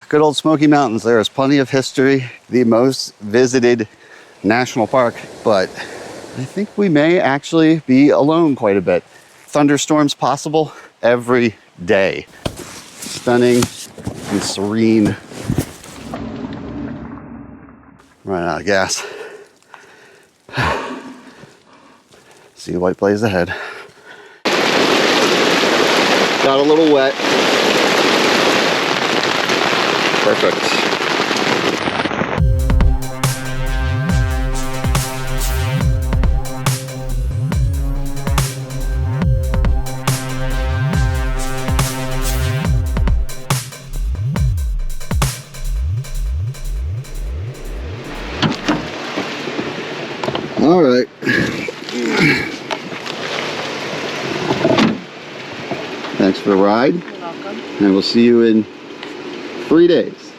Good old Smoky Mountains. There is plenty of history, the most visited national park, but I think we may actually be alone quite a bit. Thunderstorms possible every day. Stunning and serene. Running out of gas. See what plays ahead. Got a little wet. Perfect. All right. Thanks for the ride. You're welcome. And we'll see you in 3 days.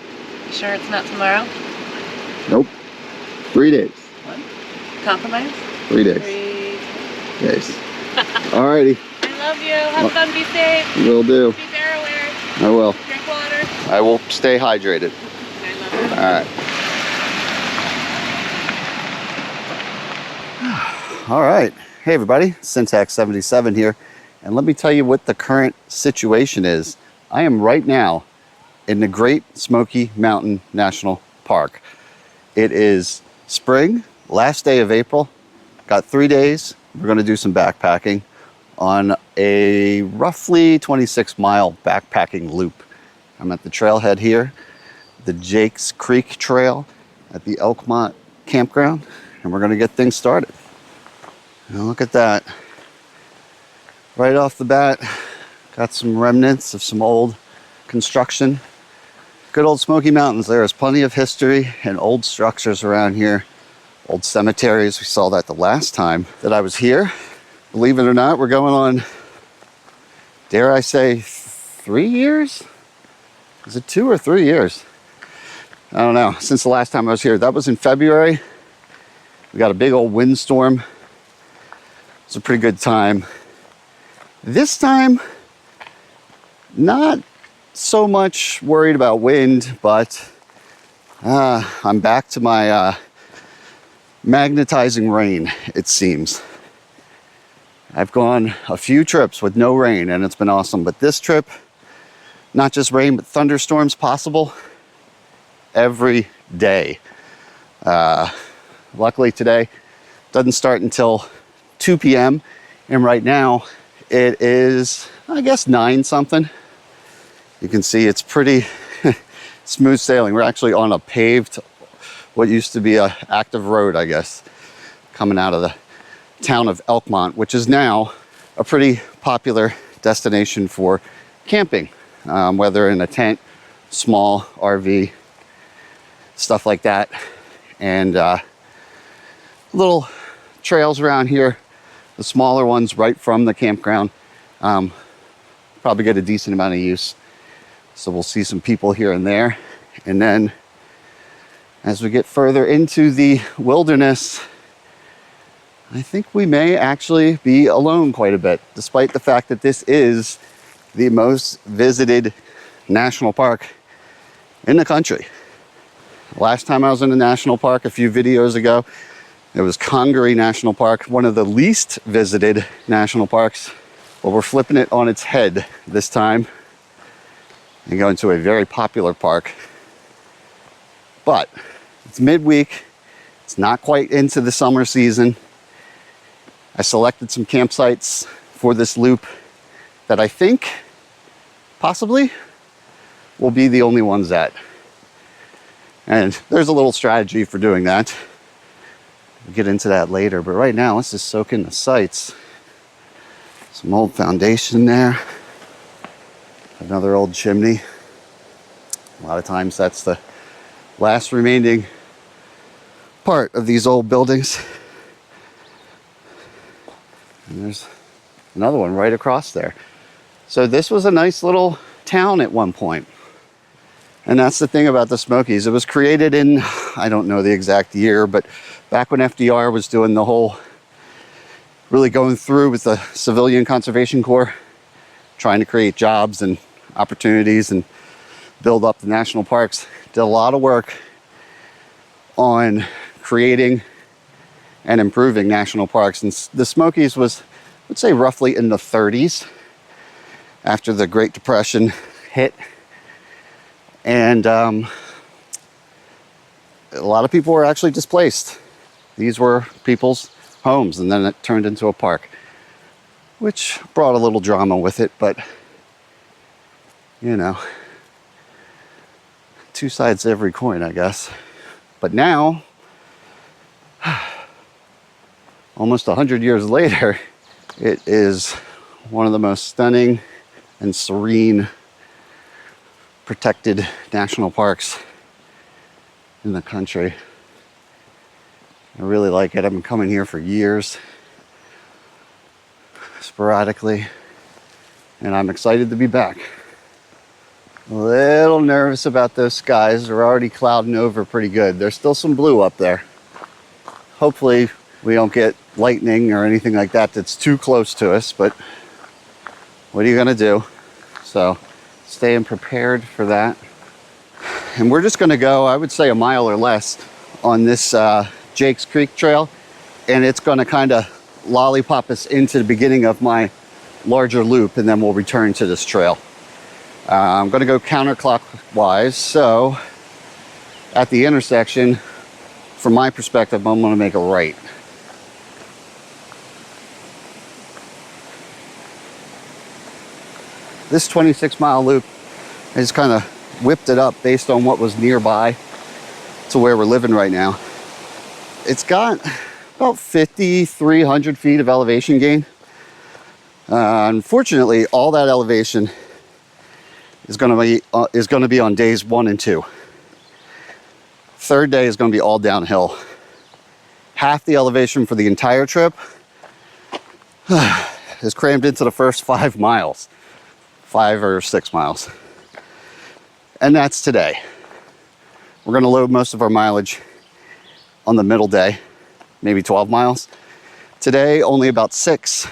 You sure it's not tomorrow? Nope. 3 days. What? Compromise? 3 days. 3 days. Alrighty. I love you. Have fun. Be safe. Will do. Be bear aware. I will. Drink water. I will stay hydrated. I love you. All right. Hey everybody, Syntax77 here. And let me tell you what the current situation is. I am right now in the Great Smoky Mountain National Park. It is spring, last day of April. Got 3 days. We're gonna do some backpacking on a roughly 26-mile backpacking loop. I'm at the trailhead here, the Jake's Creek Trail at the Elkmont Campground, and we're gonna get things started. Now look at that. Right off the bat, got some remnants of some old construction. Good old Smoky Mountains. There is plenty of history and old structures around here. Old cemeteries. We saw that the last time that I was here. Believe it or not, we're going on, dare I say, 3 years? Is it 2 or 3 years? I don't know. Since the last time I was here. That was in February. We got a big old windstorm. It's a pretty good time. This time, not so much worried about wind, but I'm back to my magnetizing rain, it seems. I've gone a few trips with no rain and it's been awesome, but this trip, not just rain, but thunderstorms possible every day. Luckily today, doesn't start until 2 p.m. and right now it is, I guess, 9 something. You can see it's pretty smooth sailing. We're actually on a paved, what used to be a active road, I guess, coming out of the town of Elkmont, which is now a pretty popular destination for camping, whether in a tent, small RV, stuff like that. And little trails around here, the smaller ones right from the campground, probably get a decent amount of use. So we'll see some people here and there. And then as we get further into the wilderness, I think we may actually be alone quite a bit, despite the fact that this is the most visited national park in the country. Last time I was in a national park a few videos ago, it was Congaree National Park, one of the least visited national parks. Well, we're flipping it on its head this time and going to a very popular park. But it's midweek. It's not quite into the summer season. I selected some campsites for this loop that I think possibly will be the only ones at. And there's a little strategy for doing that. We'll get into that later, but right now let's just soak in the sights. Some old foundation there. Another old chimney. A lot of times that's the last remaining part of these old buildings. And there's another one right across there. So this was a nice little town at one point. And that's the thing about the Smokies. It was created in, I don't know the exact year, but back when FDR was doing the whole, really going through with the Civilian Conservation Corps, trying to create jobs and opportunities and build up the national parks. Did a lot of work on creating and improving national parks. And the Smokies was, I would say, roughly in the 30s after the Great Depression hit. And a lot of people were actually displaced. These were people's homes, and then it turned into a park, which brought a little drama with it, but you know, two sides to every coin, I guess. But now, almost 100 years later, it is one of the most stunning and serene protected national parks in the country. I really like it. I've been coming here for years, sporadically, and I'm excited to be back. A little nervous about those skies. They're already clouding over pretty good. There's still some blue up there. Hopefully we don't get lightning or anything like that that's too close to us, but what are you gonna do? So staying prepared for that. And we're just gonna go, I would say, a mile or less on this Jake's Creek trail, and it's gonna kind of lollipop us into the beginning of my larger loop, and then we'll return to this trail. I'm gonna go counterclockwise, so at the intersection, from my perspective, I'm gonna make a right. This 26-mile loop, I just kind of whipped it up based on what was nearby to where we're living right now. It's got about 5,300 feet of elevation gain. Unfortunately, all that elevation is going to be on days 1 and 2. Third day is going to be all downhill. Half the elevation for the entire trip is crammed into the first 5 miles, 5 or 6 miles. And that's today. We're going to load most of our mileage on the middle day, maybe 12 miles. Today, only about 6.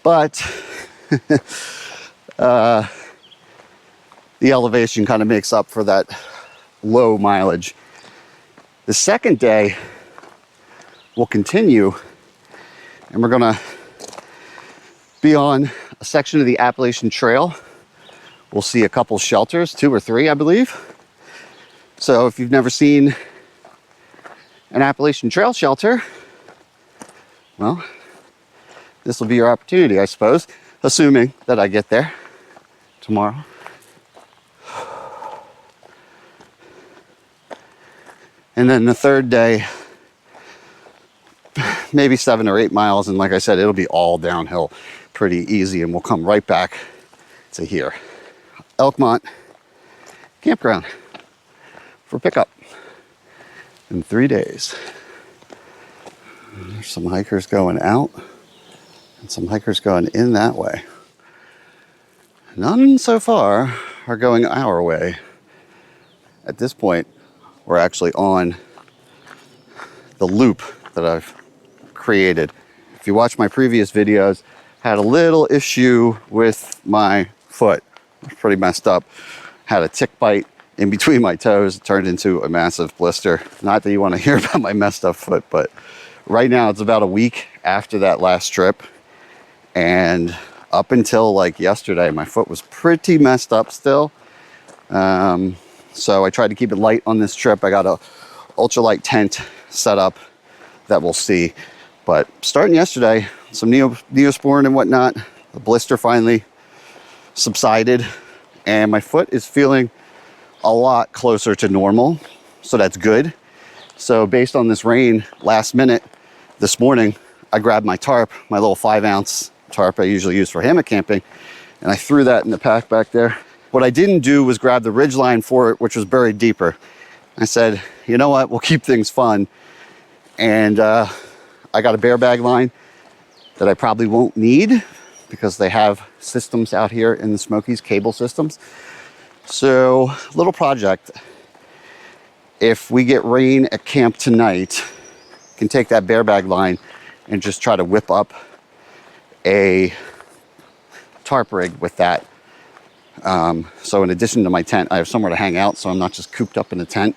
But the elevation kind of makes up for that low mileage. The second day will continue, and we're gonna be on a section of the Appalachian Trail. We'll see a couple shelters, 2 or 3, I believe. So if you've never seen an Appalachian Trail shelter, well, this will be your opportunity, I suppose, assuming that I get there tomorrow. And then the third day, maybe 7 or 8 miles, and like I said, it'll be all downhill pretty easy, and we'll come right back to here. Elkmont Campground for pickup in 3 days. There's some hikers going out and some hikers going in that way. None so far are going our way. At this point, we're actually on the loop that I've created. If you watch my previous videos, I had a little issue with my foot. It was pretty messed up. Had a tick bite in between my toes. It turned into a massive blister. Not that you want to hear about my messed up foot, but right now it's about a week after that last trip. And up until like yesterday, my foot was pretty messed up still. So I tried to keep it light on this trip. I got a ultralight tent set up that we'll see. But starting yesterday, some Neosporin and whatnot, the blister finally subsided, and my foot is feeling a lot closer to normal. So that's good. So based on this rain last minute this morning, I grabbed my tarp, my little 5-ounce tarp I usually use for hammock camping, and I threw that in the pack back there. What I didn't do was grab the ridge line for it, which was buried deeper. I said, you know what, we'll keep things fun. And I got a bear bag line that I probably won't need because they have systems out here in the Smokies, cable systems. So, little project. If we get rain at camp tonight, I can take that bear bag line and just try to whip up a tarp rig with that. So in addition to my tent, I have somewhere to hang out, so I'm not just cooped up in a tent.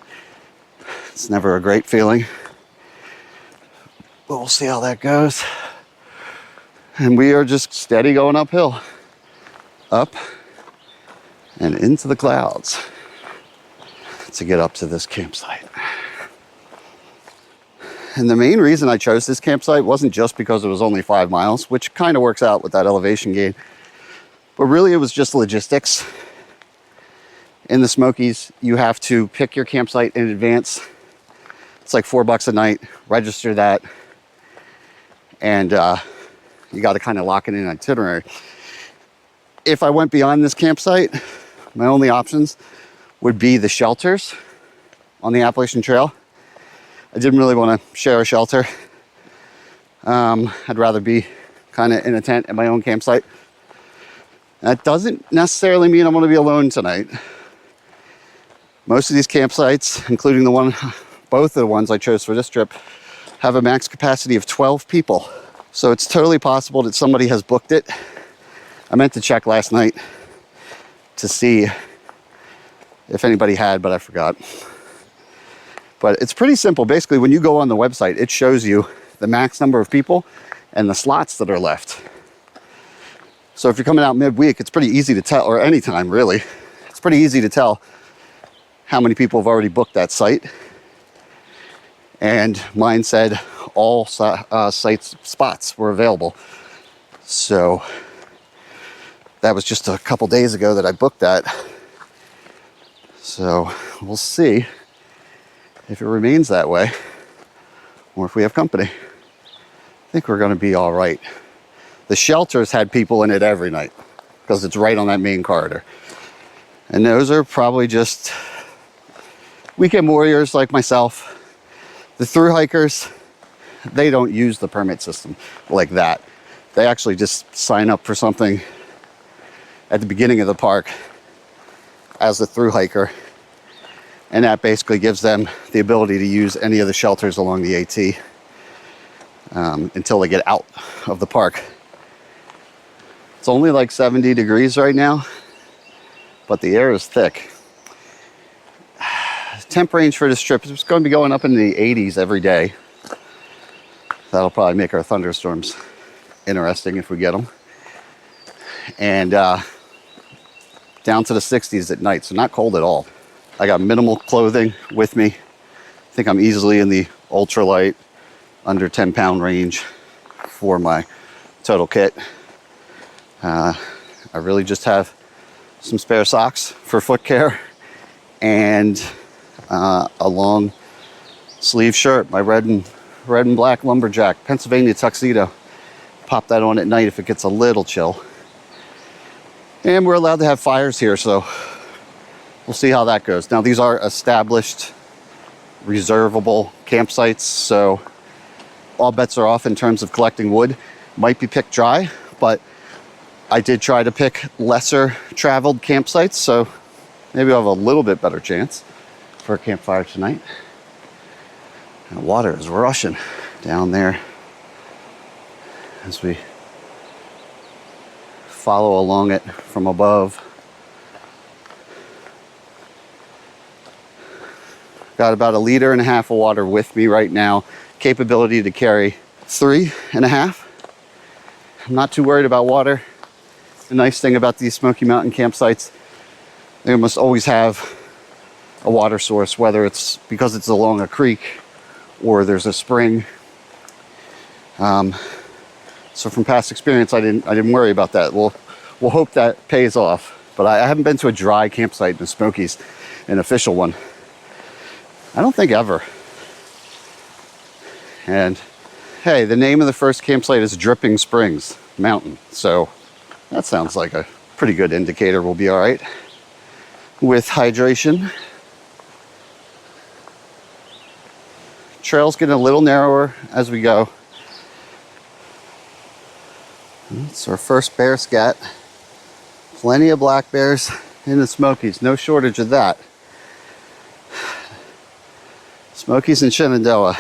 It's never a great feeling, but we'll see how that goes. And we are just steady going uphill, up and into the clouds to get up to this campsite. And the main reason I chose this campsite wasn't just because it was only 5 miles, which kind of works out with that elevation gain, but really it was just logistics. In the Smokies, you have to pick your campsite in advance. It's like $4 a night, register that, and you got to kind of lock it in an itinerary. If I went beyond this campsite, my only options would be the shelters on the Appalachian Trail. I didn't really want to share a shelter. I'd rather be kind of in a tent at my own campsite. That doesn't necessarily mean I'm going to be alone tonight. Most of these campsites, including both of the ones I chose for this trip, have a max capacity of 12 people. So it's totally possible that somebody has booked it. I meant to check last night to see if anybody had, but I forgot. But it's pretty simple. Basically, when you go on the website, it shows you the max number of people and the slots that are left. So if you're coming out midweek, it's pretty easy to tell, or anytime really, it's pretty easy to tell how many people have already booked that site. And mine said all spots were available. So that was just a couple days ago that I booked that. So we'll see if it remains that way or if we have company. I think we're going to be all right. The shelters had people in it every night because it's right on that main corridor. And those are probably just weekend warriors like myself. The thru hikers, they don't use the permit system like that. They actually just sign up for something at the beginning of the park as a thru hiker. And that basically gives them the ability to use any of the shelters along the AT until they get out of the park. It's only like 70 degrees right now, but the air is thick. Temp range for this trip is going to be going up into the 80s every day. That'll probably make our thunderstorms interesting if we get them. And down to the 60s at night, so not cold at all. I got minimal clothing with me. I think I'm easily in the ultralight, under 10-pound range for my total kit. I really just have some spare socks for foot care and a long sleeve shirt, my red and black lumberjack Pennsylvania tuxedo. Pop that on at night if it gets a little chill. And we're allowed to have fires here, so we'll see how that goes. Now, these are established, reservable campsites, so all bets are off in terms of collecting wood. Might be picked dry, but I did try to pick lesser traveled campsites, so maybe I'll have a little bit better chance for a campfire tonight. And the water is rushing down there as we follow along it from above. Got about 1.5 liters of water with me right now. Capability to carry 3.5. I'm not too worried about water. The nice thing about these Smoky Mountain campsites, they almost always have a water source, whether it's because it's along a creek or there's a spring. So from past experience, I didn't worry about that. We'll hope that pays off. But I haven't been to a dry campsite in the Smokies, an official one. I don't think ever. And hey, the name of the first campsite is Dripping Springs Mountain. So that sounds like a pretty good indicator we'll be all right with hydration. Trail's getting a little narrower as we go. It's our first bear scat. Plenty of black bears in the Smokies, no shortage of that. Smokies and Shenandoah,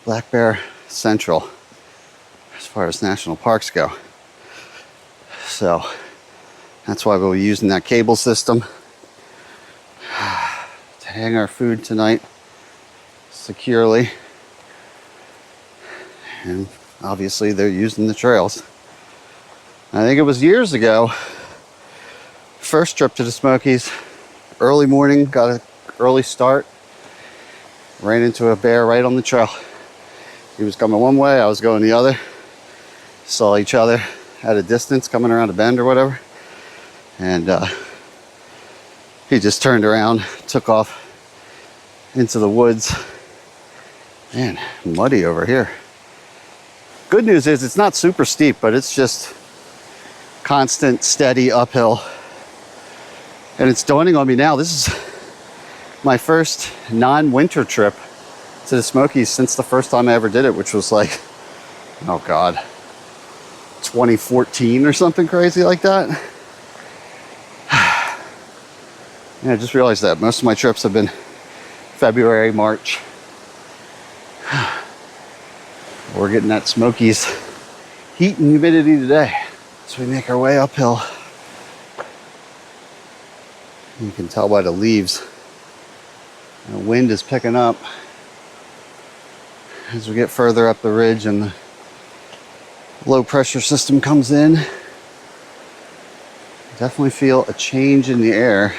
black bear central as far as national parks go. So That's why we'll be using that cable system to hang our food tonight securely. And obviously they're using the trails. I think it was years ago, first trip to the Smokies, early morning, got an early start, ran into a bear right on the trail. He was coming one way, I was going the other. Saw each other at a distance coming around a bend or whatever. And he just turned around, took off into the woods. Man, muddy over here. Good news is it's not super steep, but it's just constant, steady uphill. And it's dawning on me now, this is my first non-winter trip to the Smokies since the first time I ever did it, which was like, oh God, 2014 or something crazy like that. Yeah, I just realized that most of my trips have been February, March. We're getting that Smokies heat and humidity today. So we make our way uphill. You can tell by the leaves. The wind is picking up as we get further up the ridge and the low pressure system comes in. Definitely feel a change in the air.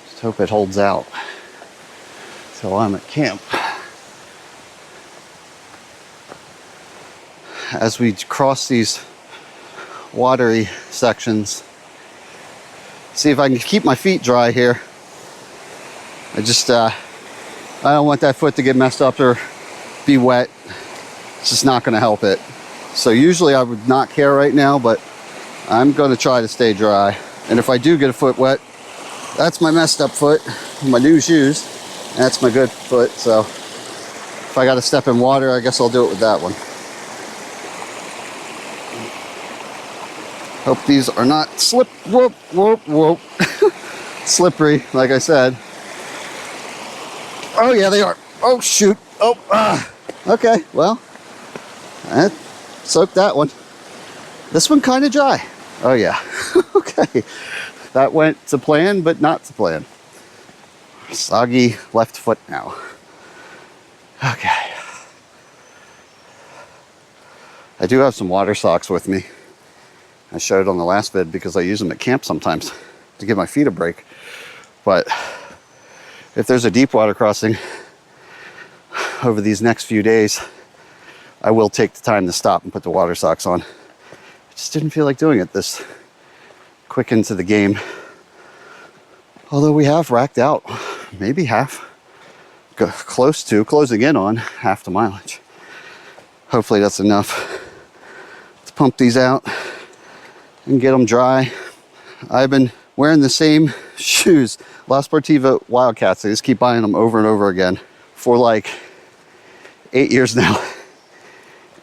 Just hope it holds out till I'm at camp. As we cross these watery sections, see if I can keep my feet dry here. I don't want that foot to get messed up or be wet. It's just not going to help it. So usually I would not care right now, but I'm going to try to stay dry. And if I do get a foot wet, that's my messed up foot, my new shoes. And that's my good foot. So if I got to step in water, I guess I'll do it with that one. Hope these are not slippery, like I said. Oh yeah, they are. Oh shoot. Okay, well, I soaked that one. This one kind of dry. Oh yeah. Okay. That went to plan, but not to plan. Soggy left foot now. Okay. I do have some water socks with me. I showed on the last vid because I use them at camp sometimes to give my feet a break. But if there's a deep water crossing over these next few days, I will take the time to stop and put the water socks on. I just didn't feel like doing it this quick into the game. Although we have racked out maybe half, closing in on half the mileage. Hopefully that's enough to pump these out and get them dry. I've been wearing the same shoes, La Sportiva Wildcats. I just keep buying them over and over again for like 8 years now.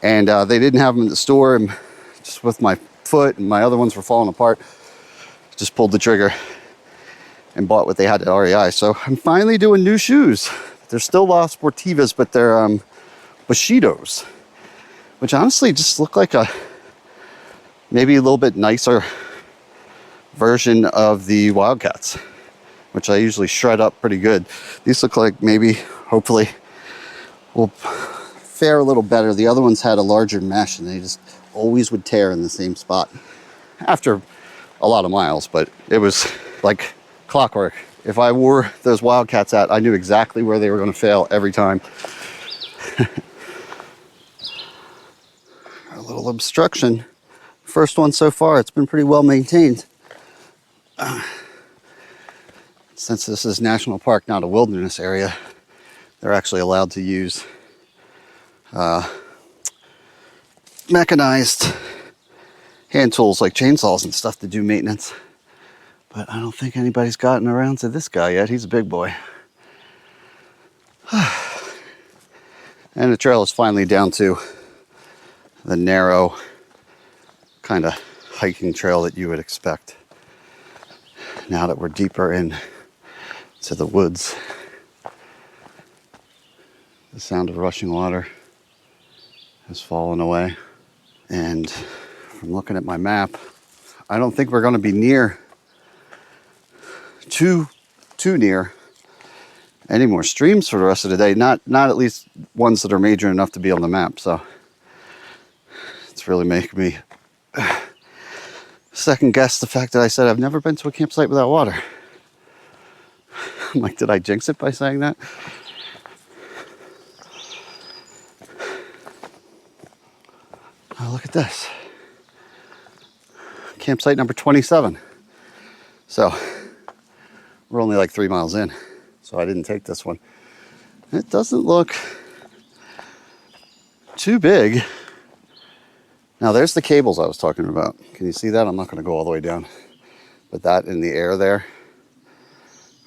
And they didn't have them in the store, and just with my foot and my other ones were falling apart, just pulled the trigger and bought what they had at REI. So I'm finally doing new shoes. They're still La Sportivas, but they're Bushidos, which honestly just look like a maybe a little bit nicer version of the Wildcats, which I usually shred up pretty good. These look like maybe, hopefully, will fare a little better. The other ones had a larger mesh and they just always would tear in the same spot after a lot of miles, but it was like clockwork. If I wore those Wildcats out, I knew exactly where they were going to fail every time. A little obstruction. First one so far, it's been pretty well maintained. Since this is national park, not a wilderness area, they're actually allowed to use mechanized hand tools like chainsaws and stuff to do maintenance. But I don't think anybody's gotten around to this guy yet. He's a big boy. And the trail is finally down to the narrow kind of hiking trail that you would expect now that we're deeper in to the woods. The sound of rushing water has fallen away, and from looking at my map, I don't think we're going to be near too near any more streams for the rest of the day. Not at least ones that are major enough to be on the map. So it's really making me second guess the fact that I said I've never been to a campsite without water. I'm like, did I jinx it by saying that? Oh, look at this. Campsite number 27. So we're only like 3 miles in, so I didn't take this one. It doesn't look too big. Now there's the cables I was talking about. Can you see that? I'm not going to go all the way down, but that in the air there,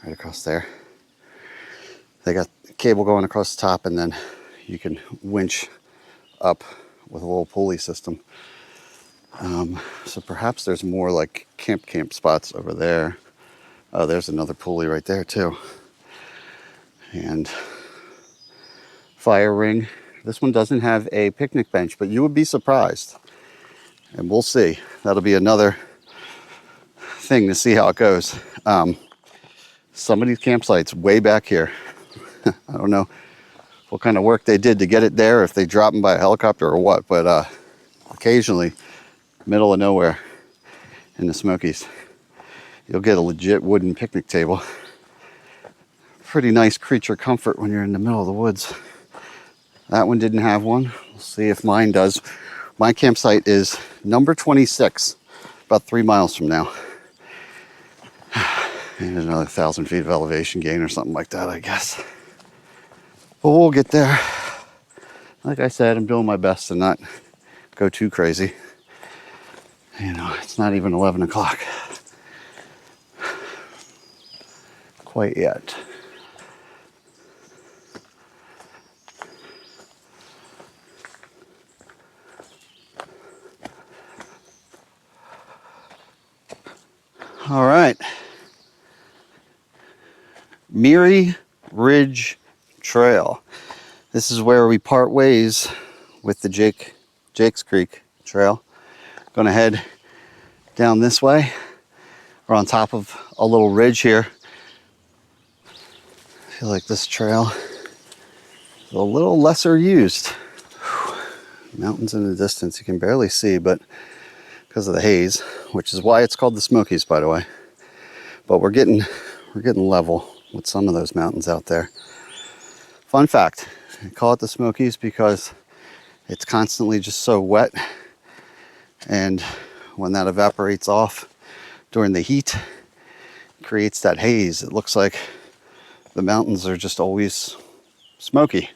right across there, they got the cable going across the top, and then you can winch up with a little pulley system. So perhaps there's more like camp spots over there. Oh, there's another pulley right there too. And fire ring. This one doesn't have a picnic bench, but you would be surprised. And we'll see. That'll be another thing to see how it goes. Some of these campsites way back here, I don't know what kind of work they did to get it there, if they dropped them by a helicopter or what, but occasionally, middle of nowhere in the Smokies, you'll get a legit wooden picnic table. Pretty nice creature comfort when you're in the middle of the woods. That one didn't have one. We'll see if mine does. My campsite is number 26, about 3 miles from now. And another 1,000 feet of elevation gain or something like that, I guess. But we'll get there. Like I said, I'm doing my best to not go too crazy. You know, it's not even 11 o'clock quite yet. All right. Miri Ridge Trail. This is where we part ways with the Jake's Creek Trail. Gonna head down this way. We're on top of a little ridge here. I feel like this trail is a little lesser used. Mountains in the distance you can barely see, but because of the haze, which is why it's called the Smokies, by the way. But we're getting level with some of those mountains out there. Fun fact, I call it the Smokies because it's constantly just so wet, and when that evaporates off during the heat, it creates that haze. It looks like the mountains are just always smoky.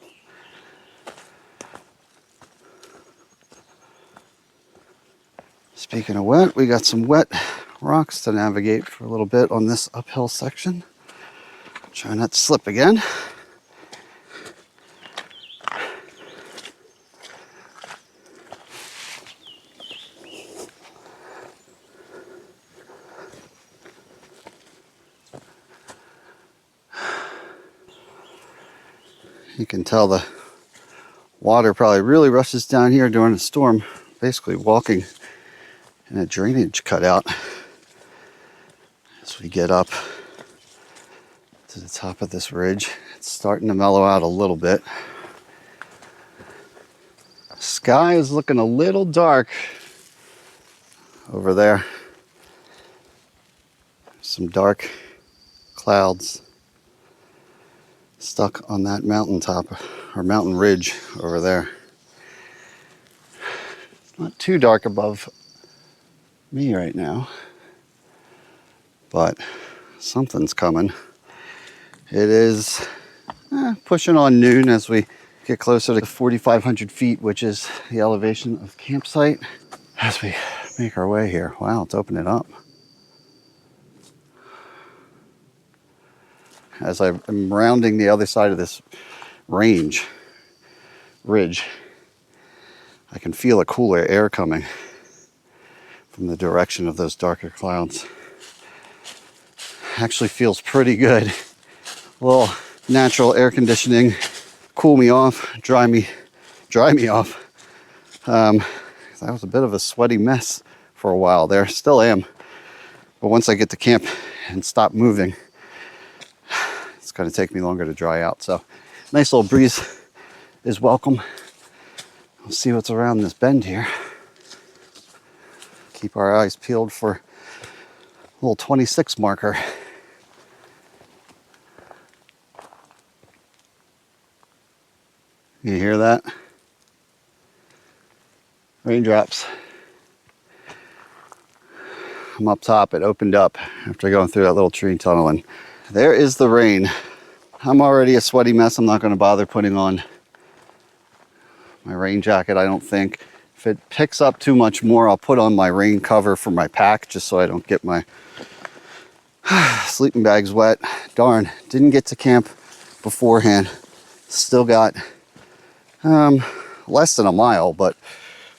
Speaking of wet, we got some wet rocks to navigate for a little bit on this uphill section. Try not to slip again. You can tell the water probably really rushes down here during a storm. Basically walking in a drainage cutout as we get up to the top of this ridge. It's starting to mellow out a little bit. Sky is looking a little dark over there. Some dark clouds stuck on that mountaintop or mountain ridge over there. It's not too dark above me right now, but something's coming. It is pushing on noon as we get closer to 4,500 feet, which is the elevation of campsite, as we make our way here. Wow, it's opening up. As I'm rounding the other side of this ridge, I can feel a cooler air coming from the direction of those darker clouds. Actually feels pretty good. A little natural air conditioning, cool me off, dry me off. That was a bit of a sweaty mess for a while there. Still am. But once I get to camp and stop moving, it's going to take me longer to dry out. So nice little breeze is welcome. We'll see what's around this bend here. Keep our eyes peeled for a little 26 marker. You hear that? Raindrops. I'm up top. It opened up after going through that little tree tunnel, and there is the rain. I'm already a sweaty mess. I'm not going to bother putting on my rain jacket, I don't think. If it picks up too much more, I'll put on my rain cover for my pack just so I don't get my sleeping bags wet. Darn, didn't get to camp beforehand. Still got less than a mile, but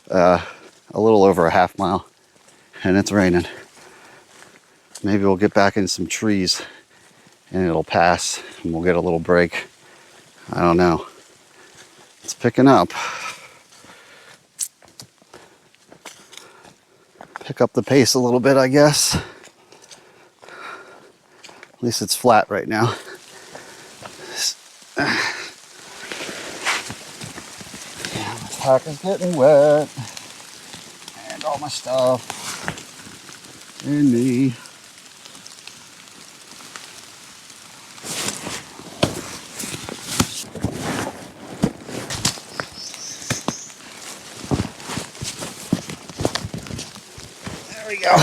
a little over a half mile, and it's raining. Maybe we'll get back in some trees and it'll pass and we'll get a little break. I don't know. It's picking up. Pick up the pace a little bit, I guess. At least it's flat right now. Yeah, my pack is getting wet. And all my stuff. And me. There we go.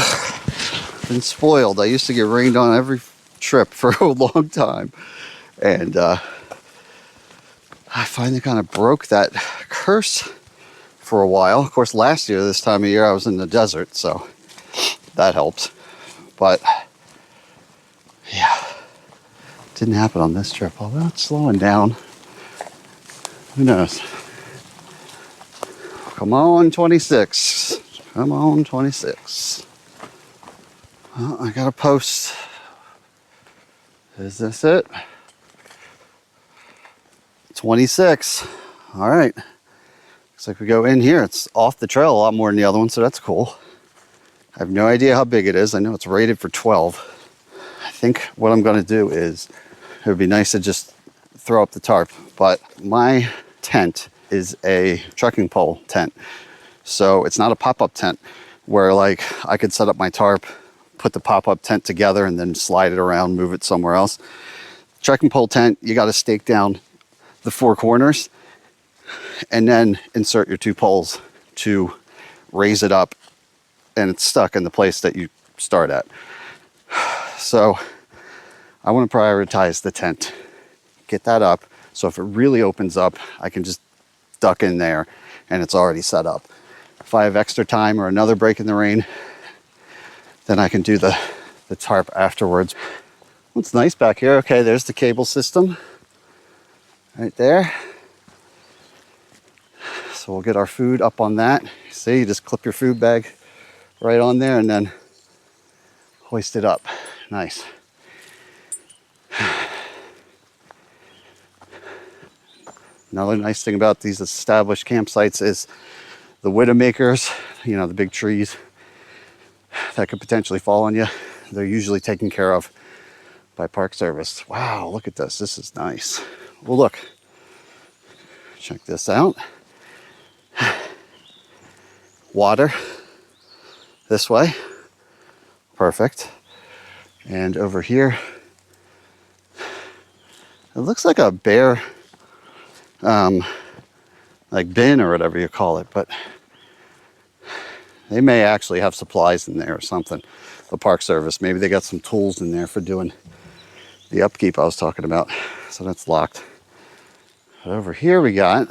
Been spoiled. I used to get rained on every trip for a long time. And I finally kind of broke that curse for a while. Of course, last year, this time of year, I was in the desert, so that helped. But yeah, didn't happen on this trip, although it's slowing down. Who knows? Come on, 26. Come on, 26. Well, I got a post. Is this it? 26. All right. Looks like we go in here. It's off the trail a lot more than the other one, so that's cool. I have no idea how big it is. I know it's rated for 12. I think what I'm going to do is, it would be nice to just throw up the tarp, but my tent is a trekking pole tent. So it's not a pop-up tent where like I could set up my tarp, put the pop-up tent together and then slide it around, move it somewhere else. Trekking pole tent, you got to stake down the four corners and then insert your two poles to raise it up, and it's stuck in the place that you start at. So I want to prioritize the tent, get that up. So if it really opens up, I can just duck in there and it's already set up. If I have extra time or another break in the rain, then I can do the tarp afterwards. What's nice back here, okay, there's the cable system right there. So we'll get our food up on that. See, you just clip your food bag right on there and then hoist it up. Nice. Another nice thing about these established campsites is the widowmakers, you know, the big trees that could potentially fall on you. They're usually taken care of by Park Service. Wow, look at this. This is nice. Well, look. Check this out. Water this way. Perfect. And over here, it looks like a bear like bin or whatever you call it, but they may actually have supplies in there or something. The Park Service, maybe they got some tools in there for doing the upkeep I was talking about. So that's locked. But over here we got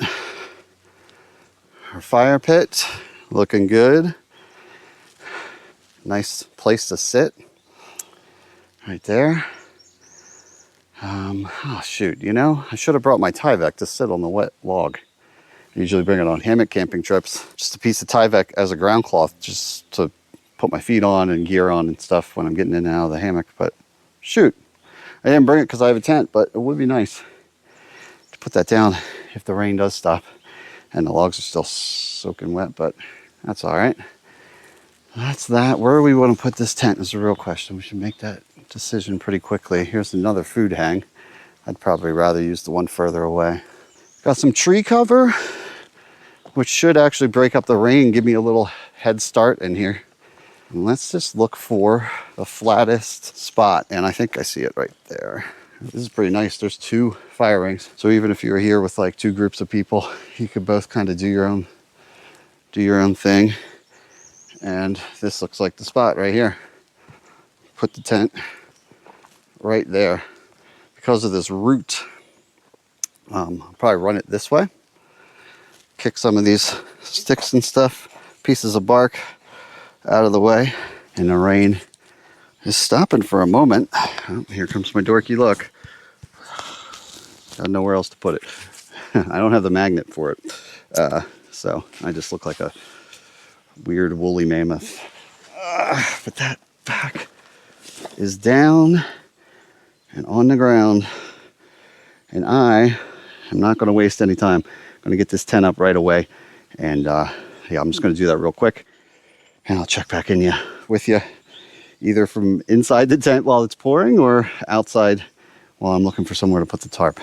our fire pit, looking good. Nice place to sit right there. Oh shoot, you know, I should have brought my Tyvek to sit on the wet log. I usually bring it on hammock camping trips. Just a piece of Tyvek as a ground cloth, just to put my feet on and gear on and stuff when I'm getting in and out of the hammock. But shoot, I didn't bring it because I have a tent, but it would be nice to put that down if the rain does stop and the logs are still soaking wet, but that's all right. That's that. Where do we want to put this tent is the real question. We should make that decision pretty quickly. Here's another food hang. I'd probably rather use the one further away. Got some tree cover, which should actually break up the rain, give me a little head start in here. And let's just look for the flattest spot. And I think I see it right there. This is pretty nice. There's 2 fire rings. So even if you were here with like 2 groups of people, you could both kind of do your own thing. And this looks like the spot right here. Put the tent right there. Because of this root, I'll probably run it this way. Kick some of these sticks and stuff, pieces of bark out of the way. And the rain is stopping for a moment. Oh, here comes my dorky look. Got nowhere else to put it. I don't have the magnet for it. So I just look like a weird woolly mammoth. But that back is down and on the ground. And I am not going to waste any time. I'm going to get this tent up right away. And yeah, I'm just going to do that real quick. And I'll check back in with you, either from inside the tent while it's pouring or outside while I'm looking for somewhere to put the tarp.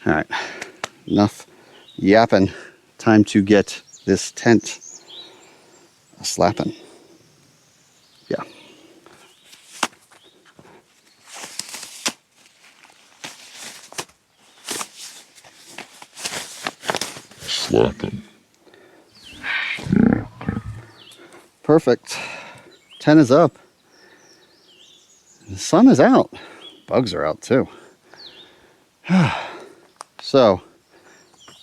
All right, enough yapping. Time to get this tent slapping. Yeah. Slapping. Perfect. 10 is up. The sun is out. Bugs are out too. So,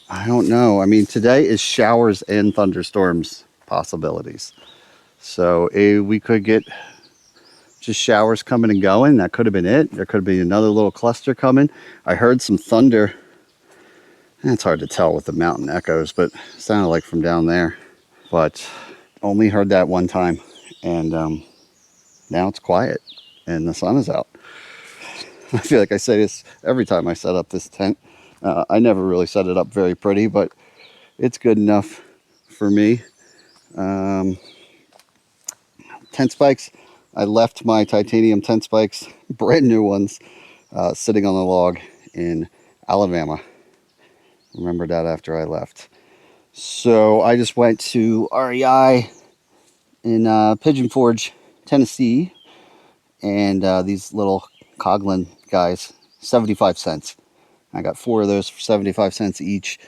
I don't know. I mean, today is showers and thunderstorms possibilities. So, we could get just showers coming and going. That could have been it. There could have been another little cluster coming. I heard some thunder. It's hard to tell with the mountain echoes, but it sounded like from down there. But only heard that one time. And now it's quiet and the sun is out. I feel like I say this every time I set up this tent. I never really set it up very pretty, but it's good enough for me. Tent spikes. I left my titanium tent spikes, brand new ones, sitting on the log in Alabama. Remembered that after I left. So I just went to REI in Pigeon Forge, Tennessee, and these little Coghlan guys, 75 cents. I got 4 of those for 75 cents each.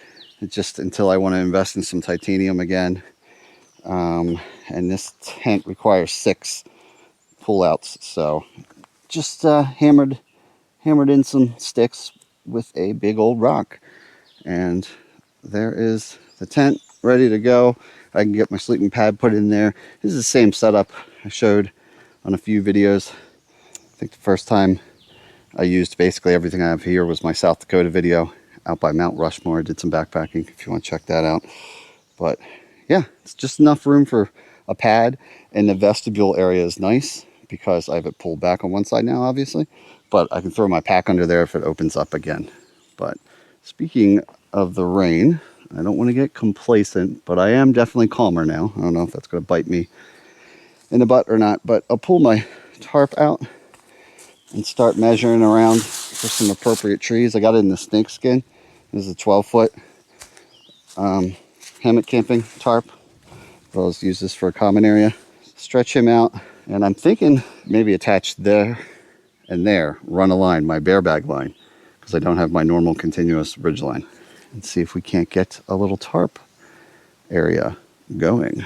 It's just until I want to invest in some titanium again. And this tent requires 6 pull-outs, so just hammered in some sticks with a big old rock. And there is the tent ready to go. I can get my sleeping pad put in there. This is the same setup I showed on a few videos. I think the first time I used basically everything I have here was my South Dakota video out by Mount Rushmore. I did some backpacking if you want to check that out. But yeah, it's just enough room for a pad, and the vestibule area is nice because I have it pulled back on one side now, obviously. But I can throw my pack under there if it opens up again. But speaking of the rain, I don't want to get complacent, but I am definitely calmer now. I don't know if that's going to bite me in the butt or not, but I'll pull my tarp out and start measuring around for some appropriate trees. I got it in the snake skin. This is a 12-foot hammock camping tarp. I'll just use this for a common area. Stretch him out, and I'm thinking maybe attach there and there, run a line, my bear bag line, because I don't have my normal continuous ridge line. And see if we can't get a little tarp area going.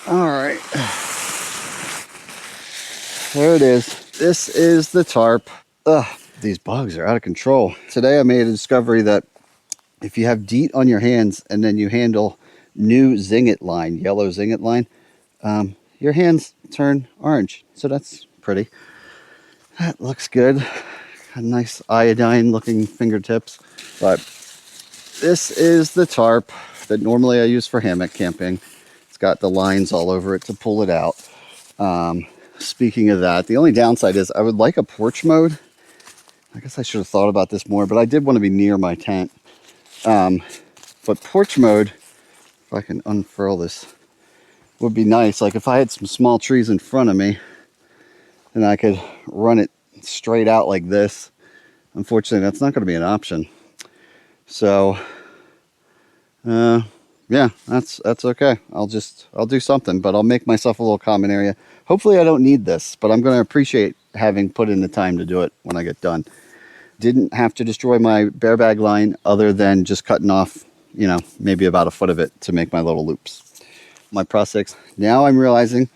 All right, there it is. This is the tarp. Ugh, these bugs are out of control. Today I made a discovery that if you have DEET on your hands and then you handle new Zingit line, yellow Zingit line, your hands turn orange. So that's pretty. That looks good. Got nice iodine looking fingertips. But this is the tarp that normally I use for hammock camping. It's got the lines all over it to pull it out. Speaking of that, the only downside is I would like a porch mode. I guess I should have thought about this more, but I did want to be near my tent. But porch mode, if I can unfurl this, would be nice. Like if I had some small trees in front of me, then I could run it straight out like this. Unfortunately, that's not going to be an option. So, yeah, that's okay. I'll do something, but I'll make myself a little common area. Hopefully I don't need this, but I'm going to appreciate having put in the time to do it when I get done. Didn't have to destroy my bear bag line other than just cutting off, you know, maybe about a foot of it to make my little loops. My process. Now I'm realizing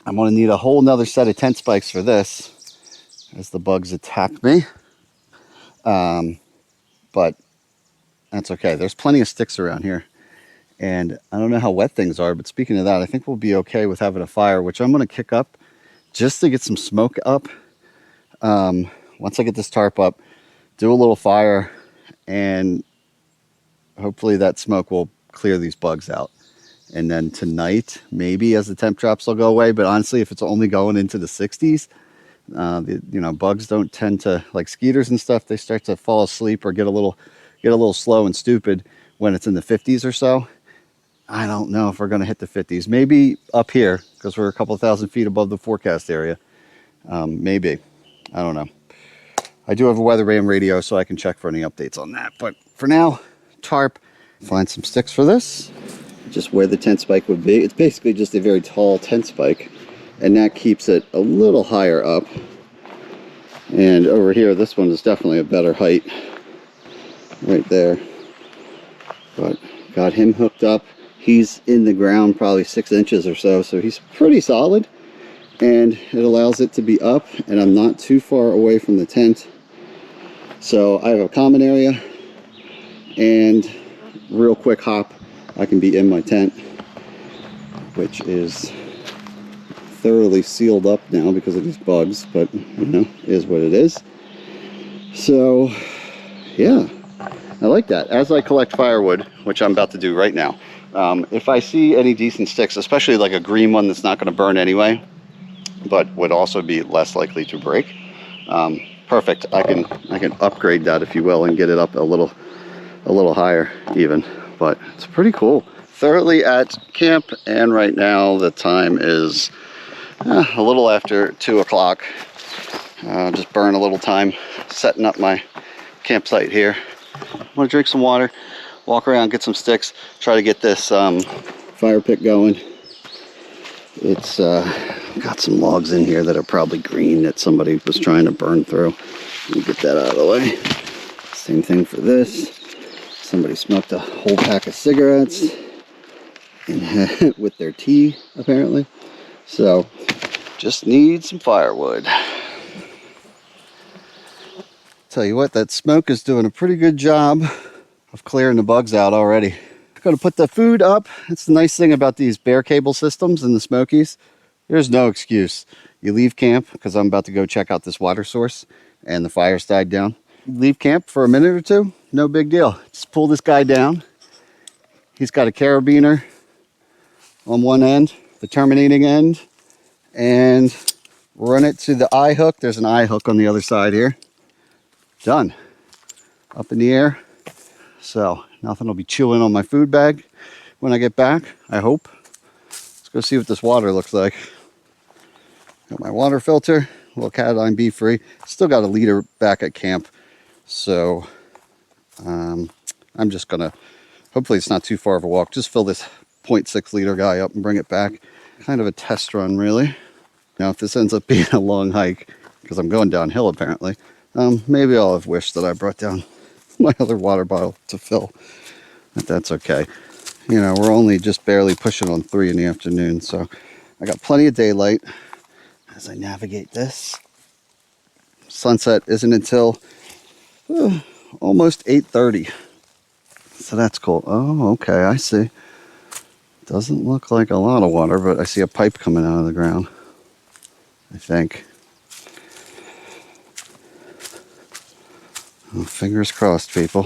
I'm going to need a whole nother set of tent spikes for this as the bugs attack me. But that's okay. There's plenty of sticks around here. And I don't know how wet things are, but speaking of that, I think we'll be okay with having a fire, which I'm going to kick up just to get some smoke up. Once I get this tarp up, do a little fire, and hopefully that smoke will clear these bugs out. And then tonight, maybe as the temp drops, they'll go away. But honestly, if it's only going into the 60s, bugs don't tend to, like skeeters and stuff, they start to fall asleep or get a little slow and stupid when it's in the 50s or so. I don't know if we're going to hit the 50s. Maybe up here, because we're a couple thousand feet above the forecast area. Maybe. I don't know. I do have a weather RAM radio, so I can check for any updates on that. But for now, tarp. Find some sticks for this. Just where the tent spike would be. It's basically just a very tall tent spike, and that keeps it a little higher up. And over here, this one is definitely a better height. Right there. But got him hooked up. He's in the ground probably 6 inches or so, so he's pretty solid, and it allows it to be up, and I'm not too far away from the tent. So I have a common area, and real quick hop, I can be in my tent, which is thoroughly sealed up now because of these bugs, but you know, is what it is. So yeah, I like that. As I collect firewood, which I'm about to do right now, if I see any decent sticks, especially like a green one that's not going to burn anyway, but would also be less likely to break, perfect. I can upgrade that, if you will, and get it up a little higher even. But it's pretty cool. Thoroughly at camp, and right now the time is a little after 2 o'clock. Just burn a little time setting up my campsite here. I'm gonna drink some water, walk around, get some sticks, try to get this fire pit going. It's got some logs in here that are probably green that somebody was trying to burn through. Let me get that out of the way. Same thing for this. Somebody smoked a whole pack of cigarettes and with their tea, apparently. So just need some firewood. Tell you what, that smoke is doing a pretty good job of clearing the bugs out already. I'm gonna put the food up. That's the nice thing about these bear cable systems in the Smokies. There's no excuse. You leave camp, because I'm about to go check out this water source, and the fire's died down. Leave camp for a minute or two, no big deal. Just pull this guy down. He's got a carabiner on one end, the terminating end, and run it to the eye hook. There's an eye hook on the other side here. Done. Up in the air. So nothing will be chewing on my food bag when I get back, I hope. Let's go see what this water looks like. Got my water filter, a little Cation B free. Still got a liter back at camp. So I'm just gonna, hopefully it's not too far of a walk, just fill this 0.6 liter guy up and bring it back. Kind of a test run, really. Now if this ends up being a long hike, because I'm going downhill apparently, maybe I'll have wished that I brought down my other water bottle to fill. But that's okay. You know, we're only just barely pushing on 3 in the afternoon, so I got plenty of daylight as I navigate this. Sunset isn't until almost 8:30. So that's cool. Oh, okay, I see. Doesn't look like a lot of water, but I see a pipe coming out of the ground, I think. Oh, fingers crossed, people.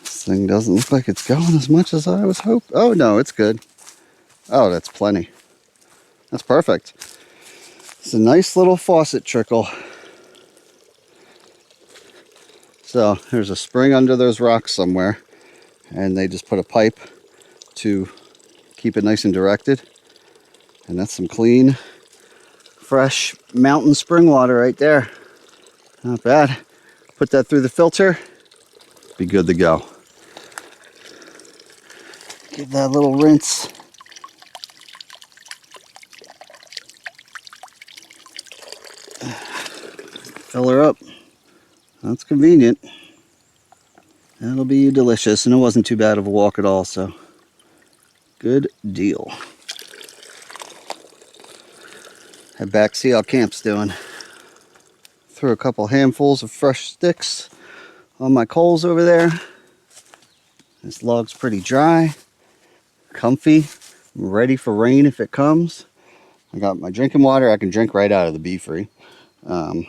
This thing doesn't look like it's going as much as I was hoping. Oh, no, it's good. Oh, that's plenty. That's perfect. It's a nice little faucet trickle. So there's a spring under those rocks somewhere, and they just put a pipe to keep it nice and directed. And that's some clean, fresh mountain spring water right there. Not bad. Put that through the filter, be good to go. Give that a little rinse. Fill her up. That's convenient. That'll be delicious, and it wasn't too bad of a walk at all, so good deal. Head back, see how camp's doing. Threw a couple handfuls of fresh sticks on my coals over there. This log's pretty dry, comfy, ready for rain if it comes. I got my drinking water. I can drink right out of the Be Free, so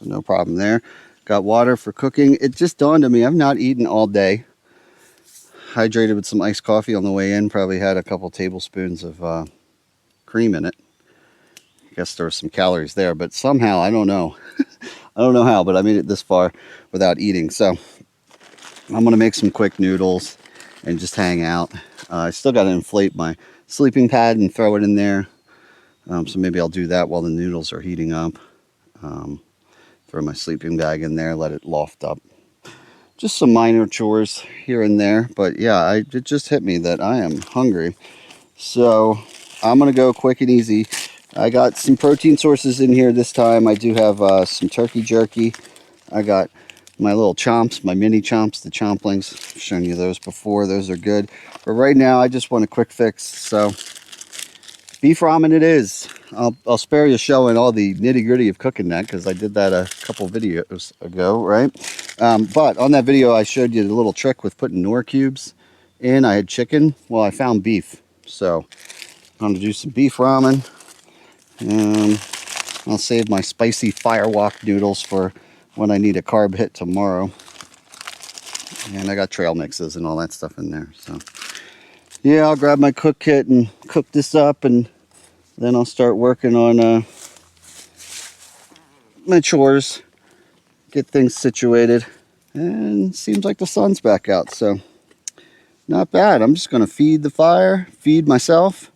no problem there. Got water for cooking. It just dawned on me, I've not eaten all day. Hydrated with some iced coffee on the way in. Probably had a couple tablespoons of cream in it. I guess there were some calories there, but somehow, I don't know. I don't know how, but I made it this far without eating. So I'm going to make some quick noodles and just hang out. I still got to inflate my sleeping pad and throw it in there. So maybe I'll do that while the noodles are heating up. Throw my sleeping bag in there, let it loft up. Just some minor chores here and there. But yeah, it just hit me that I am hungry. So I'm going to go quick and easy. I got some protein sources in here this time. I do have some turkey jerky. I got my little chomps, my mini chomps, the chomplings. I've shown you those before. Those are good. But right now, I just want a quick fix. So beef ramen it is. I'll spare you showing all the nitty gritty of cooking that, because I did that a couple videos ago, right? But on that video, I showed you the little trick with putting Knorr cubes in. I had chicken. Well, I found beef. So I'm going to do some beef ramen. I'll save my spicy firewalk noodles for when I need a carb hit tomorrow. And I got trail mixes and all that stuff in there. So yeah, I'll grab my cook kit and cook this up, and then I'll start working on my chores, get things situated. And it seems like the sun's back out, so not bad. I'm just going to feed the fire, feed myself,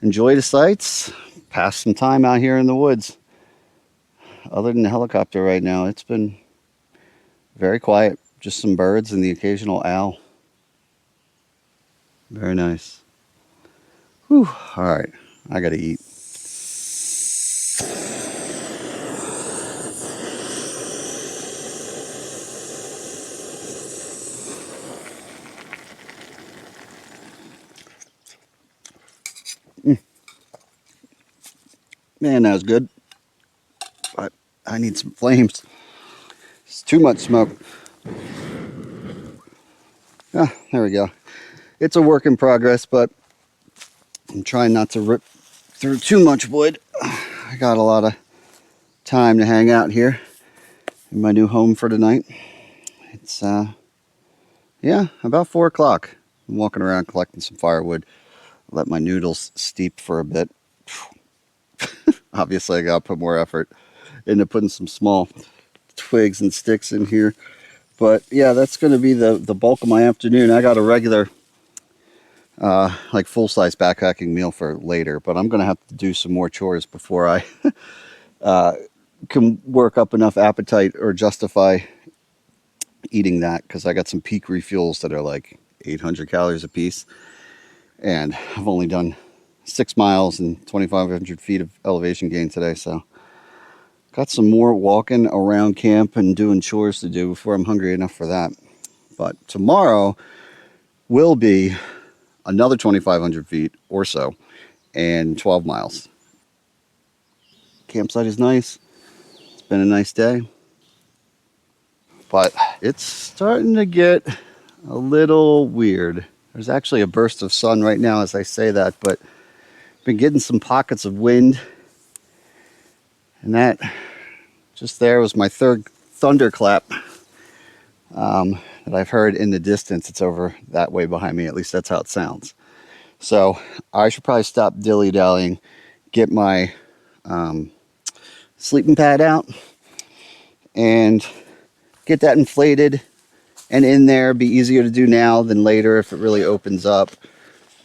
enjoy the sights, pass some time out here in the woods. Other than the helicopter right now, it's been very quiet. Just some birds and the occasional owl. Very nice. Whew. All right, I gotta eat. Man, that was good. But I need some flames. It's too much smoke. Ah, there we go. It's a work in progress, but I'm trying not to rip through too much wood. I got a lot of time to hang out here in my new home for tonight. It's, yeah, about 4 o'clock. I'm walking around collecting some firewood. Let my noodles steep for a bit. Obviously, I gotta put more effort into putting some small twigs and sticks in here. But yeah, that's going to be the bulk of my afternoon. I got a regular, like full-size backpacking meal for later, but I'm going to have to do some more chores before I can work up enough appetite or justify eating that, because I got some peak refuels that are like 800 calories a piece, and I've only done 6 miles and 2,500 feet of elevation gain today, so got some more walking around camp and doing chores to do before I'm hungry enough for that. But tomorrow will be another 2,500 feet or so and 12 miles. Campsite is nice. It's been a nice day. But it's starting to get a little weird. There's actually a burst of sun right now as I say that, but I've been getting some pockets of wind. And that just there was my third thunderclap that I've heard in the distance. It's over that way behind me. At least that's how it sounds. So I should probably stop dilly-dallying, get my sleeping pad out, and get that inflated and in there. Be easier to do now than later if it really opens up.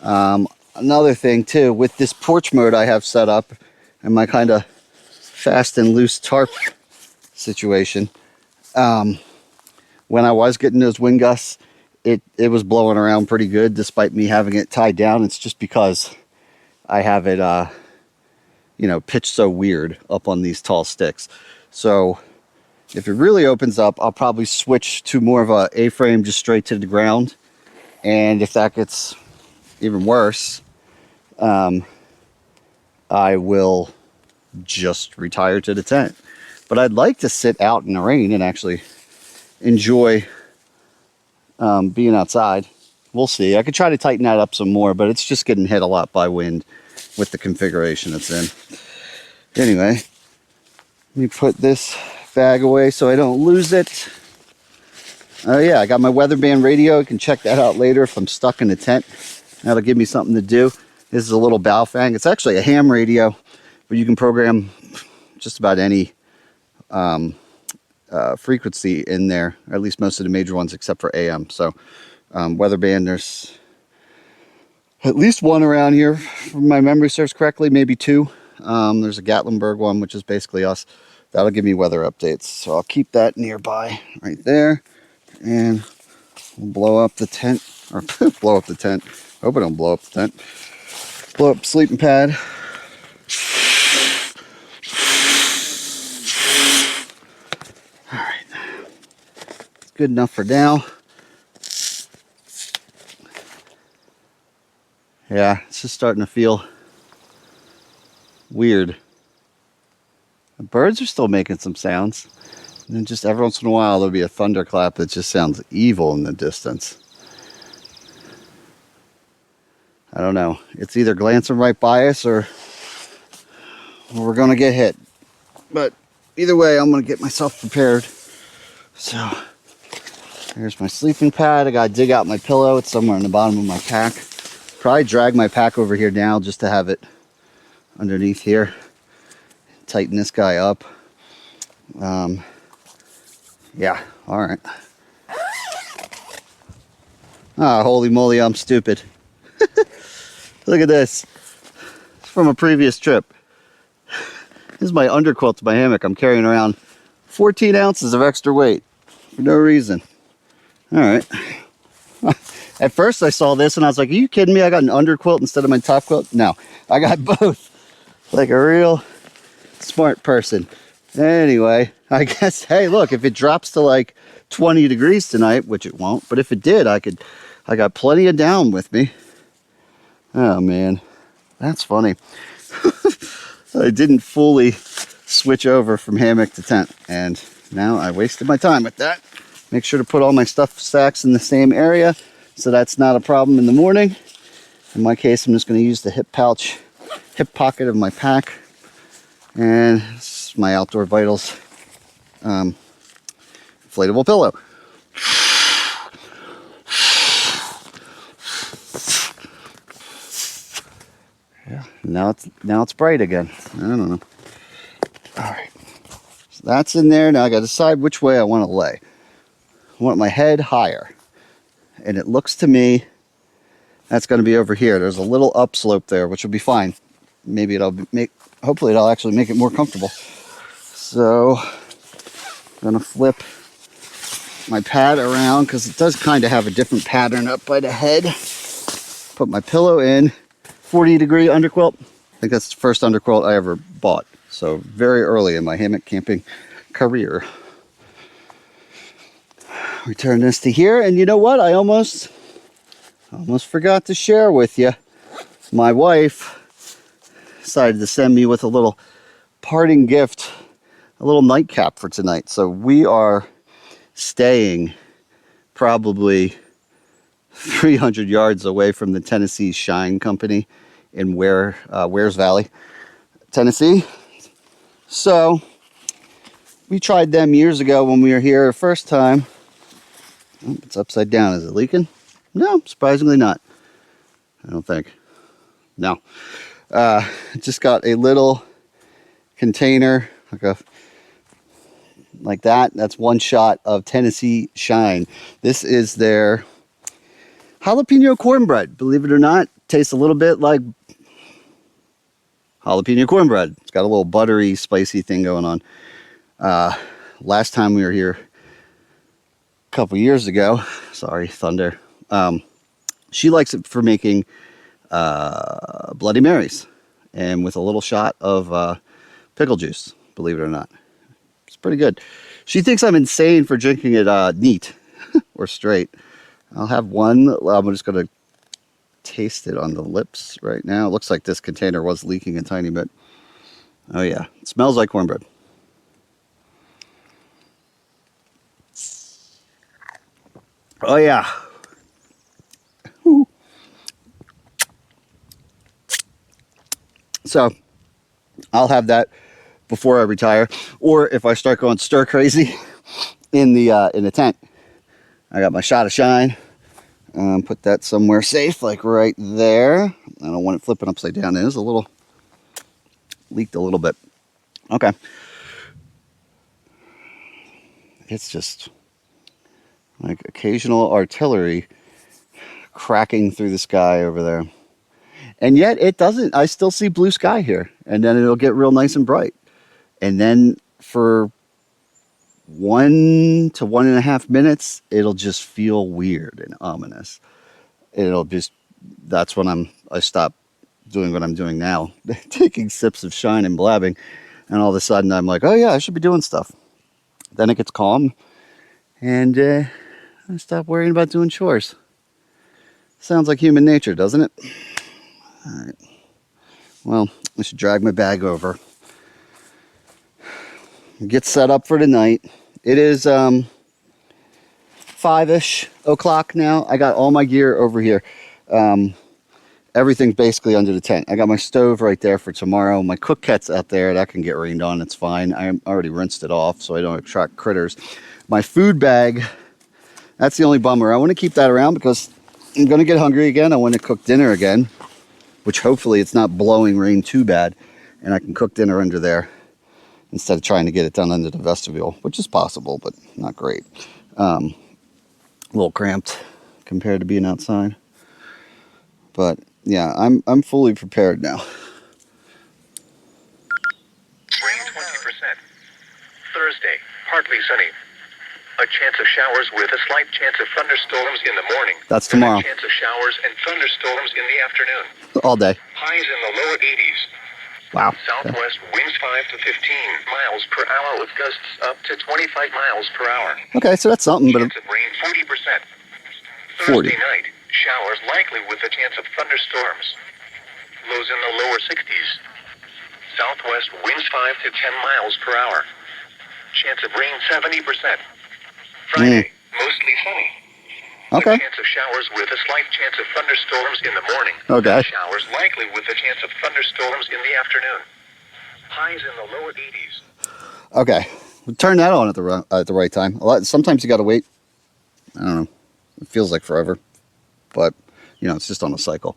Another thing too, with this porch mode I have set up and my kind of fast and loose tarp situation, when I was getting those wind gusts, it was blowing around pretty good despite me having it tied down. It's just because I have it pitched so weird up on these tall sticks. So if it really opens up, I'll probably switch to more of a A-frame just straight to the ground. And if that gets even worse, I will just retire to the tent. But I'd like to sit out in the rain and actually enjoy being outside. We'll see. I could try to tighten that up some more, but it's just getting hit a lot by wind with the configuration it's in. Anyway, let me put this bag away so I don't lose it. Oh yeah, I got my weather band radio. You can check that out later if I'm stuck in the tent. That'll give me something to do. This is a little Baofeng. It's actually a ham radio, but you can program just about any frequency in there, or at least most of the major ones except for AM. So weather band, there's at least one around here, if my memory serves correctly, maybe two. There's a Gatlinburg one, which is basically us. That'll give me weather updates. So I'll keep that nearby right there. And we'll blow up the tent, or blow up the tent. Hope I don't blow up the tent. Blow up sleeping pad. All right, it's good enough for now. Yeah, it's just starting to feel weird. The birds are still making some sounds. And then just every once in a while there'll be a thunderclap that just sounds evil in the distance. I don't know. It's either glancing right by us or we're going to get hit. But either way, I'm going to get myself prepared. So here's my sleeping pad. I got to dig out my pillow. It's somewhere in the bottom of my pack. Probably drag my pack over here now just to have it underneath here. Tighten this guy up. Yeah, all right. Ah, holy moly, I'm stupid. Look at this. It's from a previous trip. This is my underquilt to my hammock. I'm carrying around 14 ounces of extra weight for no reason. All right. At first I saw this and I was like, are you kidding me? I got an underquilt instead of my top quilt? No, I got both. Like a real smart person. Anyway, I guess, hey, look, if it drops to like 20 degrees tonight, which it won't, but if it did, I got plenty of down with me. Oh man, that's funny. I didn't fully switch over from hammock to tent, and now I wasted my time with that. Make sure to put all my stuff stacks in the same area, so that's not a problem in the morning. In my case, I'm just going to use the hip pocket of my pack, and this is my Outdoor Vitals inflatable pillow. Yeah, now it's bright again. I don't know. All right, so that's in there. Now I got to decide which way I want to lay. I want my head higher, and it looks to me that's going to be over here. There's a little upslope there, which will be fine. Maybe hopefully it'll actually make it more comfortable. So I'm going to flip my pad around because it does kind of have a different pattern up by the head. Put my pillow in. 40-degree underquilt. I think that's the first underquilt I ever bought. So very early in my hammock camping career. Return this to here, and you know what? I almost forgot to share with you. My wife decided to send me with a little parting gift, a little nightcap for tonight. So we are staying probably 300 yards away from the Tennessee Shine Company in Wares Valley, Tennessee. So we tried them years ago when we were here the first time. Oh, it's upside down. Is it leaking? No, surprisingly not. I don't think. No. Just got a little container, like a like that. That's one shot of Tennessee Shine. This is their jalapeno cornbread. Believe it or not, tastes a little bit like jalapeno cornbread. It's got a little buttery, spicy thing going on. Last time we were here a couple years ago, sorry, Thunder, she likes it for making Bloody Marys and with a little shot of pickle juice, believe it or not. It's pretty good. She thinks I'm insane for drinking it neat or straight. I'll have one. I'm just going to taste it on the lips right now. It looks like this container was leaking a tiny bit. Oh yeah, it smells like cornbread. Oh yeah. Woo. So I'll have that before I retire, or if I start going stir crazy in the tent. I got my shot of Shine. Put that somewhere safe, like right there. I don't want it flipping upside down. It is a little leaked a little bit. Okay. It's just like occasional artillery cracking through the sky over there. And yet it doesn't. I still see blue sky here. And then it'll get real nice and bright. And then for 1 to 1.5 minutes, it'll just feel weird and ominous. It'll just, that's when I stop doing what I'm doing now, taking sips of Shine and blabbing. And all of a sudden I'm like, oh yeah, I should be doing stuff. Then it gets calm and I stop worrying about doing chores. Sounds like human nature, doesn't it? All right. Well, I should drag my bag over. Get set up for tonight. It is 5-ish o'clock now. I got all my gear over here. Everything's basically under the tent. I got my stove right there for tomorrow. My cook ket's out there. That can get rained on. It's fine. I already rinsed it off so I don't attract critters. My food bag, that's the only bummer. I want to keep that around because I'm going to get hungry again. I want to cook dinner again, which hopefully it's not blowing rain too bad and I can cook dinner under there instead of trying to get it done under the vestibule, which is possible, but not great. A little cramped compared to being outside. But yeah, I'm fully prepared now. Rain 20%. Thursday, partly sunny. A chance of showers with a slight chance of thunderstorms in the morning. That's tomorrow. A chance of showers and thunderstorms in the afternoon. All day. Highs in the lower 80s. Wow. Southwest winds 5 to 15 miles per hour with gusts up to 25 miles per hour. Okay, so that's something, but Chance of rain 40%. 40. Thursday night, showers likely with a chance of thunderstorms. Lows in the lower 60s. Southwest winds 5 to 10 miles per hour. Chance of rain 70%. Friday, mostly sunny. Okay. A chance of showers with a slight chance of thunderstorms in the morning. Okay. Showers likely with a chance of thunderstorms in the afternoon. Highs in the lower 80s. Okay. Turn that on at the right time. Sometimes you got to wait. I don't know. It feels like forever, but you know, it's just on a cycle.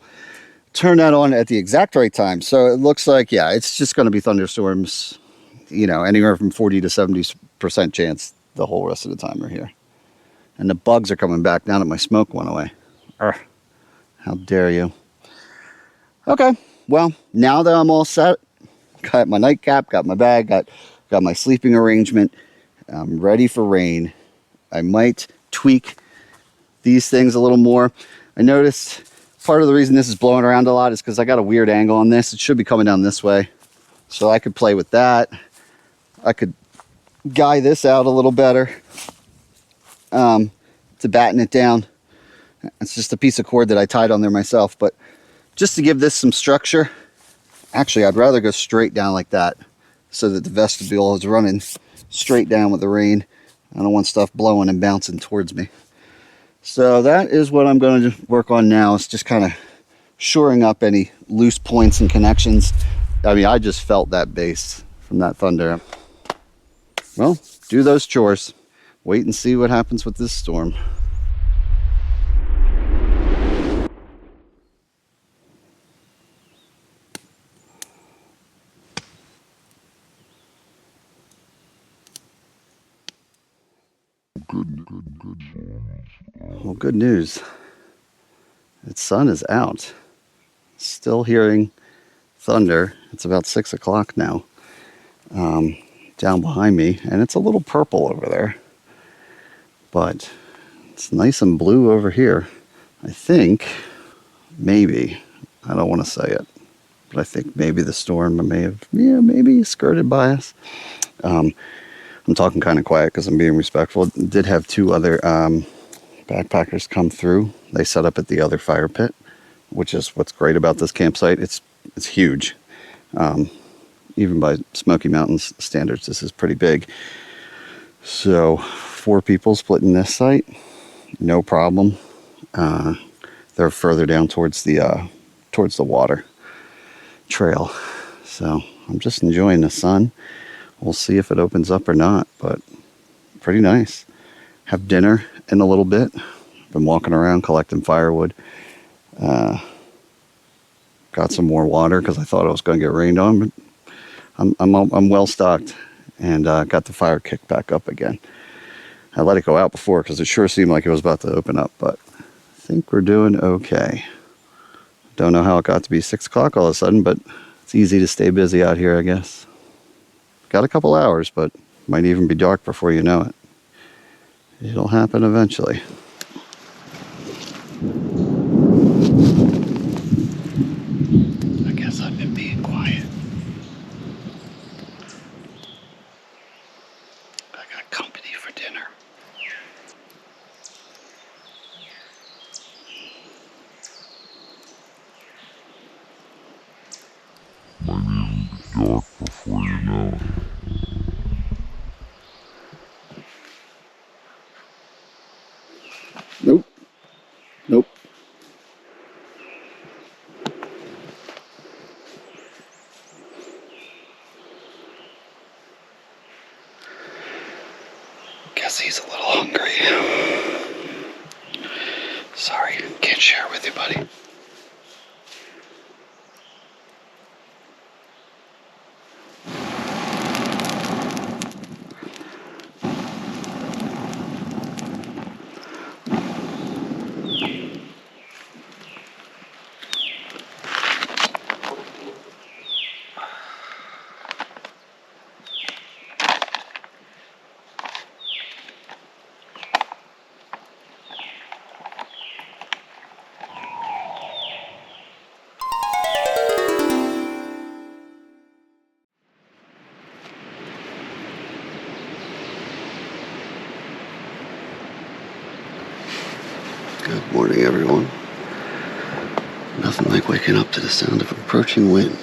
Turn that on at the exact right time. So it looks like, yeah, it's just going to be thunderstorms, you know, anywhere from 40 to 70% chance the whole rest of the time we're here. And the bugs are coming back now that my smoke went away. Urgh. How dare you? Okay. Well, now that I'm all set, got my nightcap, got my bag, got my sleeping arrangement. I'm ready for rain. I might tweak these things a little more. I noticed part of the reason this is blowing around a lot is because I got a weird angle on this. It should be coming down this way. So I could play with that. I could guy this out a little better to batten it down. It's just a piece of cord that I tied on there myself. But just to give this some structure, actually I'd rather go straight down like that so that the vestibule is running straight down with the rain. I don't want stuff blowing and bouncing towards me. So that is what I'm going to work on now. It's just kind of shoring up any loose points and connections. I mean, I just felt that bass from that thunder. Well, do those chores. Wait and see what happens with this storm. Well, good news. The sun is out. Still hearing thunder. It's about 6 o'clock now. Down behind me, and it's a little purple over there. But it's nice and blue over here. I think, maybe, I don't want to say it, but I think maybe the storm may have, maybe skirted by us. I'm talking kind of quiet because I'm being respectful. It did have two other backpackers come through. They set up at the other fire pit, which is what's great about this campsite. It's huge. Even by Smoky Mountains standards, this is pretty big. So 4 people splitting this site, no problem. They're further down towards the water trail. So I'm just enjoying the sun. We'll see if it opens up or not, but pretty nice. Have dinner in a little bit. Been walking around collecting firewood. Got some more water because I thought I was going to get rained on, but I'm well stocked, and got the fire kicked back up again. I let it go out before because it sure seemed like it was about to open up, but I think we're doing okay. Don't know how it got to be 6 o'clock all of a sudden, but it's easy to stay busy out here, I guess. Got a couple hours, but might even be dark before you know it. It'll happen eventually. I guess I've been being quiet. I got company for dinner. Might even be dark before you know it. Nope. Nope. Guess he's a little hungry. Sorry, can't share with you, buddy. Good morning, everyone. Nothing like waking up to the sound of approaching wind.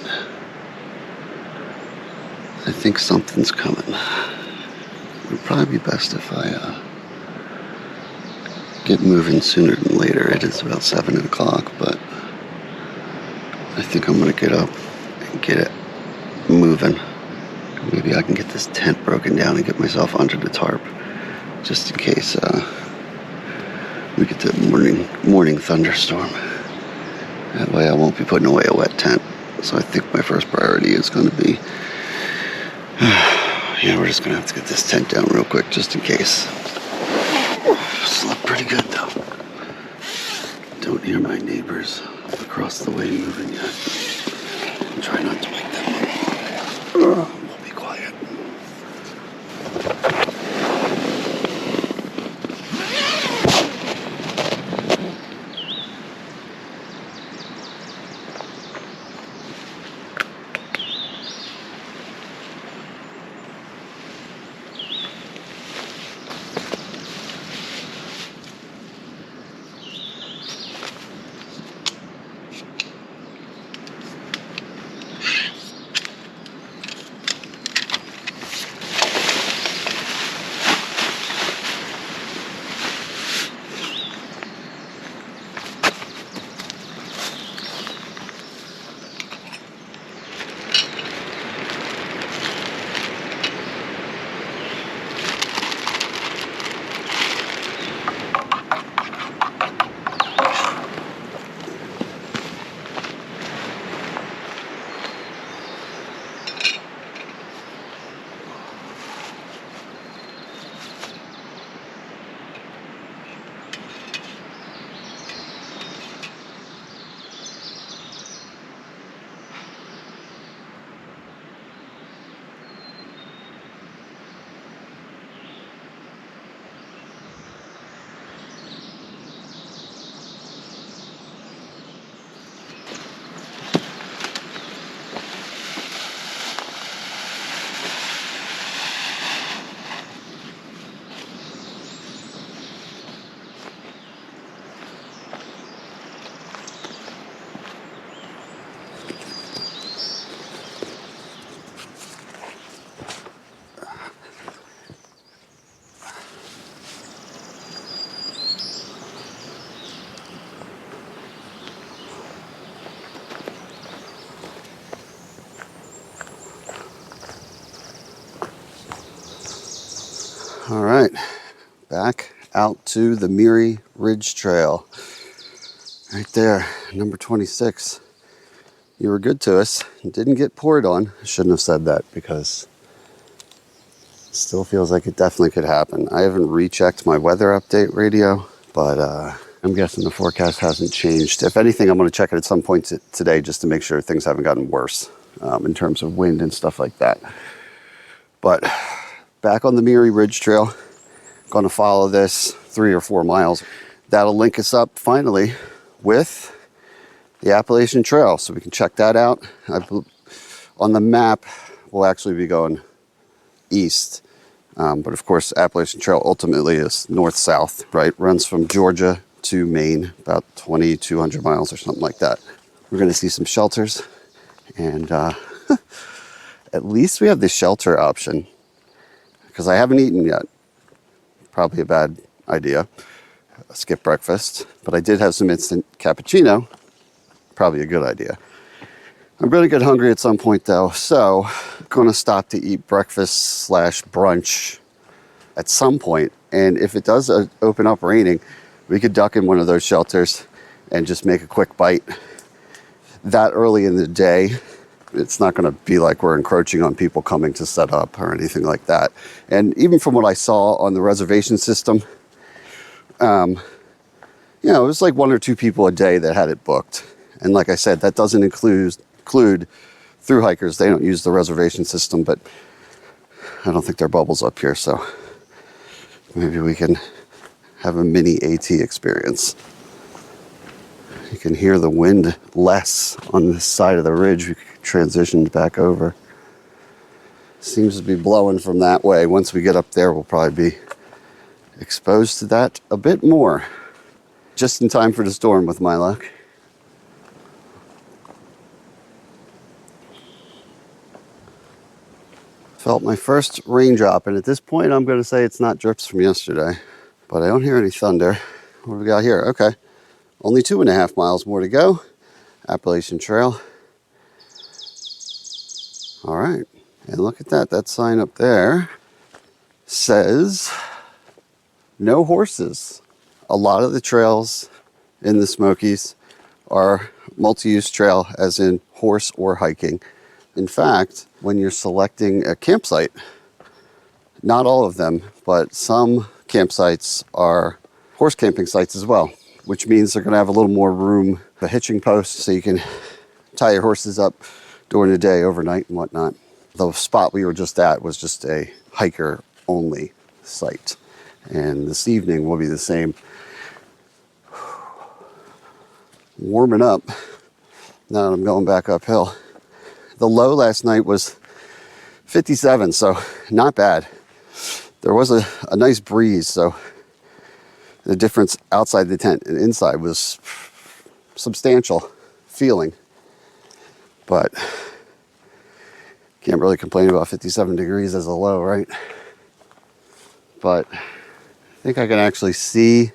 I think something's coming. It would probably be best if I get moving sooner than later. It is about 7 o'clock, but I think I'm going to get up and get it moving. Maybe I can get this tent broken down and get myself under the tarp, just in case we get the morning thunderstorm. That way I won't be putting away a wet tent. So I think my first priority is going to be, we're just going to have to get this tent down real quick just in case. Slept pretty good though. Don't hear my neighbors across the way moving yet. I'll try not to wake them up. We'll be quiet. All right, back out to the Miri Ridge Trail. Right there, number 26. You were good to us. Didn't get poured on. I shouldn't have said that because it still feels like it definitely could happen. I haven't rechecked my weather update radio, but I'm guessing the forecast hasn't changed. If anything, I'm going to check it at some point today just to make sure things haven't gotten worse in terms of wind and stuff like that. But back on the Miri Ridge Trail, going to follow this 3 or 4 miles. That'll link us up finally with the Appalachian Trail, so we can check that out. On the map, we'll actually be going east, but of course, Appalachian Trail ultimately is north-south, right? Runs from Georgia to Maine, about 2,200 miles or something like that. We're going to see some shelters, and at least we have the shelter option, because I haven't eaten yet. Probably a bad idea. Skip breakfast, but I did have some instant cappuccino. Probably a good idea. I'm going to get hungry at some point though, so I'm going to stop to eat breakfast / brunch at some point. And if it does open up raining, we could duck in one of those shelters and just make a quick bite that early in the day. It's not going to be like we're encroaching on people coming to set up or anything like that. And even from what I saw on the reservation system, you know, it was like 1 or 2 people a day that had it booked. And like I said, that doesn't include through hikers. They don't use the reservation system, but I don't think there are bubbles up here, so maybe we can have a mini AT experience. You can hear the wind less on this side of the ridge. We transitioned back over. Seems to be blowing from that way. Once we get up there, we'll probably be exposed to that a bit more. Just in time for the storm with my luck. Felt my first raindrop, and at this point I'm going to say it's not drips from yesterday, but I don't hear any thunder. What do we got here? Okay, only 2.5 miles more to go. Appalachian Trail. All right, and look at that. That sign up there says no horses. A lot of the trails in the Smokies are multi-use trail, as in horse or hiking. In fact, when you're selecting a campsite, not all of them, but some campsites are horse camping sites as well, which means they're going to have a little more room, a hitching post, so you can tie your horses up during the day, overnight and whatnot. The spot we were just at was just a hiker-only site. And this evening will be the same. Warming up. Now I'm going back uphill. The low last night was 57, so not bad. There was a nice breeze, so the difference outside the tent and inside was substantial feeling. But can't really complain about 57 degrees as a low, right? But I think I can actually see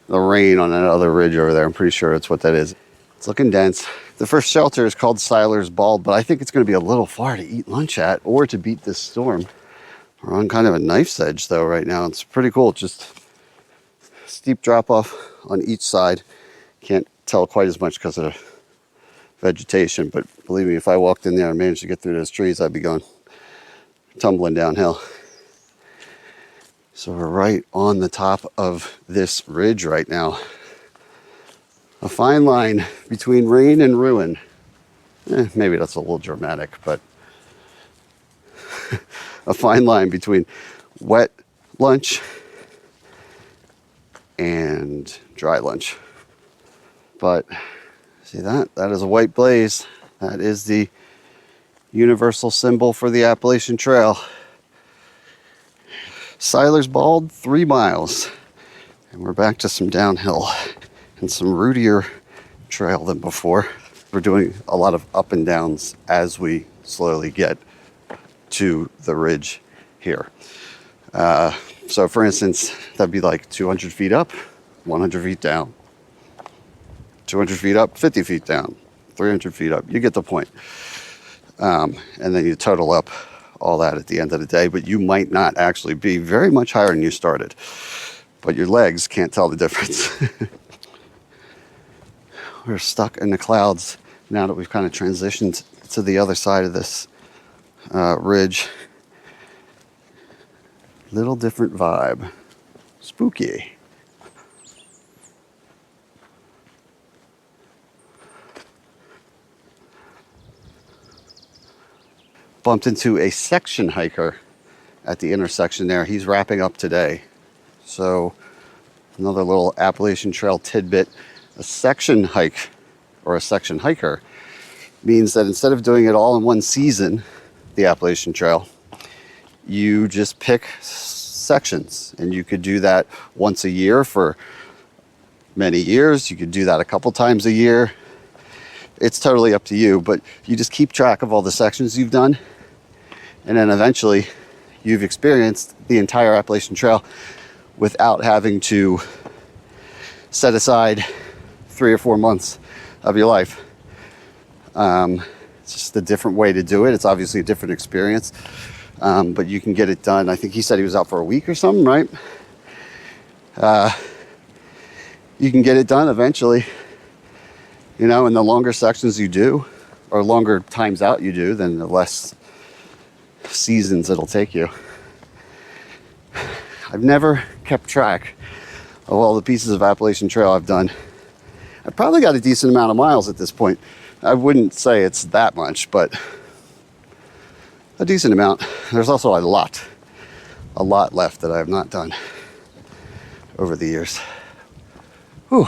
the rain on that other ridge over there. I'm pretty sure that's what that is. It's looking dense. The first shelter is called Siler's Bald, but I think it's going to be a little far to eat lunch at or to beat this storm. We're on kind of a knife's edge though right now. It's pretty cool. Just steep drop off on each side. Can't tell quite as much because of the vegetation, but believe me, if I walked in there and managed to get through those trees, I'd be going tumbling downhill. So we're right on the top of this ridge right now. A fine line between rain and ruin. Maybe that's a little dramatic, but a fine line between wet lunch and dry lunch. But see that? That is a white blaze. That is the universal symbol for the Appalachian Trail. Siler's Bald, 3 miles. And we're back to some downhill and some rootier trail than before. We're doing a lot of up and downs as we slowly get to the ridge here. So for instance, that'd be like 200 feet up, 100 feet down. 200 feet up, 50 feet down, 300 feet up. You get the point. And then you total up all that at the end of the day, but you might not actually be very much higher than you started. But your legs can't tell the difference. We're stuck in the clouds now that we've kind of transitioned to the other side of this ridge. Little different vibe. Spooky. Bumped into a section hiker at the intersection there. He's wrapping up today. So another little Appalachian Trail tidbit. A section hike or a section hiker means that instead of doing it all in one season, the Appalachian Trail, you just pick sections, and you could do that once a year for many years. You could do that a couple times a year. It's totally up to you, but you just keep track of all the sections you've done, and then eventually you've experienced the entire Appalachian Trail without having to set aside 3 or 4 months of your life. It's just a different way to do it. It's obviously a different experience, but you can get it done. I think he said he was out for a week or something, right? You can get it done eventually, you know, and the longer sections you do, or longer times out you do, then the less seasons it'll take you. I've never kept track of all the pieces of Appalachian Trail I've done. I've probably got a decent amount of miles at this point. I wouldn't say it's that much, but a decent amount. There's also a lot left that I have not done over the years. Whew.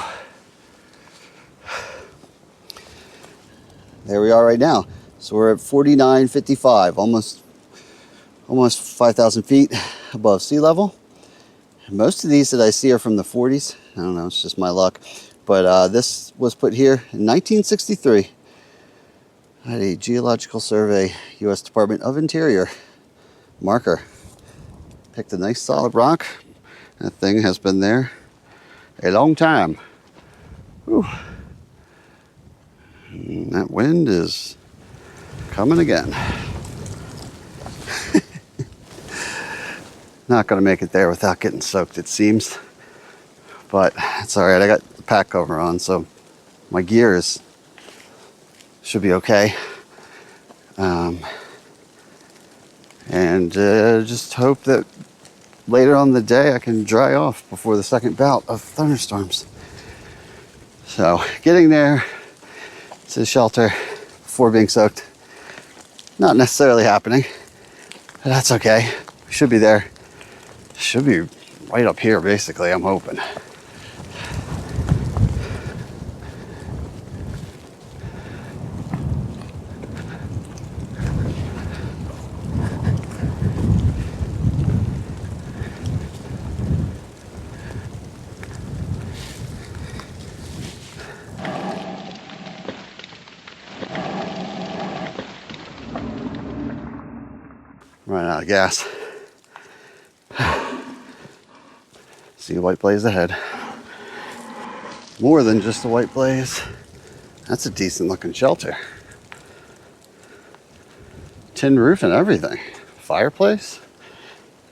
There we are right now. So we're at 49.55, almost 5,000 feet above sea level. Most of these that I see are from the 40s. I don't know, it's just my luck. But this was put here in 1963 at a Geological Survey, U.S. Department of Interior marker. Picked a nice solid rock. That thing has been there a long time. Whew. And that wind is coming again. Not going to make it there without getting soaked, it seems. But it's all right. I got the pack cover on, so my gear should be okay. And just hope that later on in the day I can dry off before the second bout of thunderstorms. So getting there to the shelter before being soaked, not necessarily happening, but that's okay. We should be there. Should be right up here, basically, I'm hoping. Running out of gas. See a white blaze ahead. More than just a white blaze. That's a decent looking shelter. Tin roof and everything. Fireplace?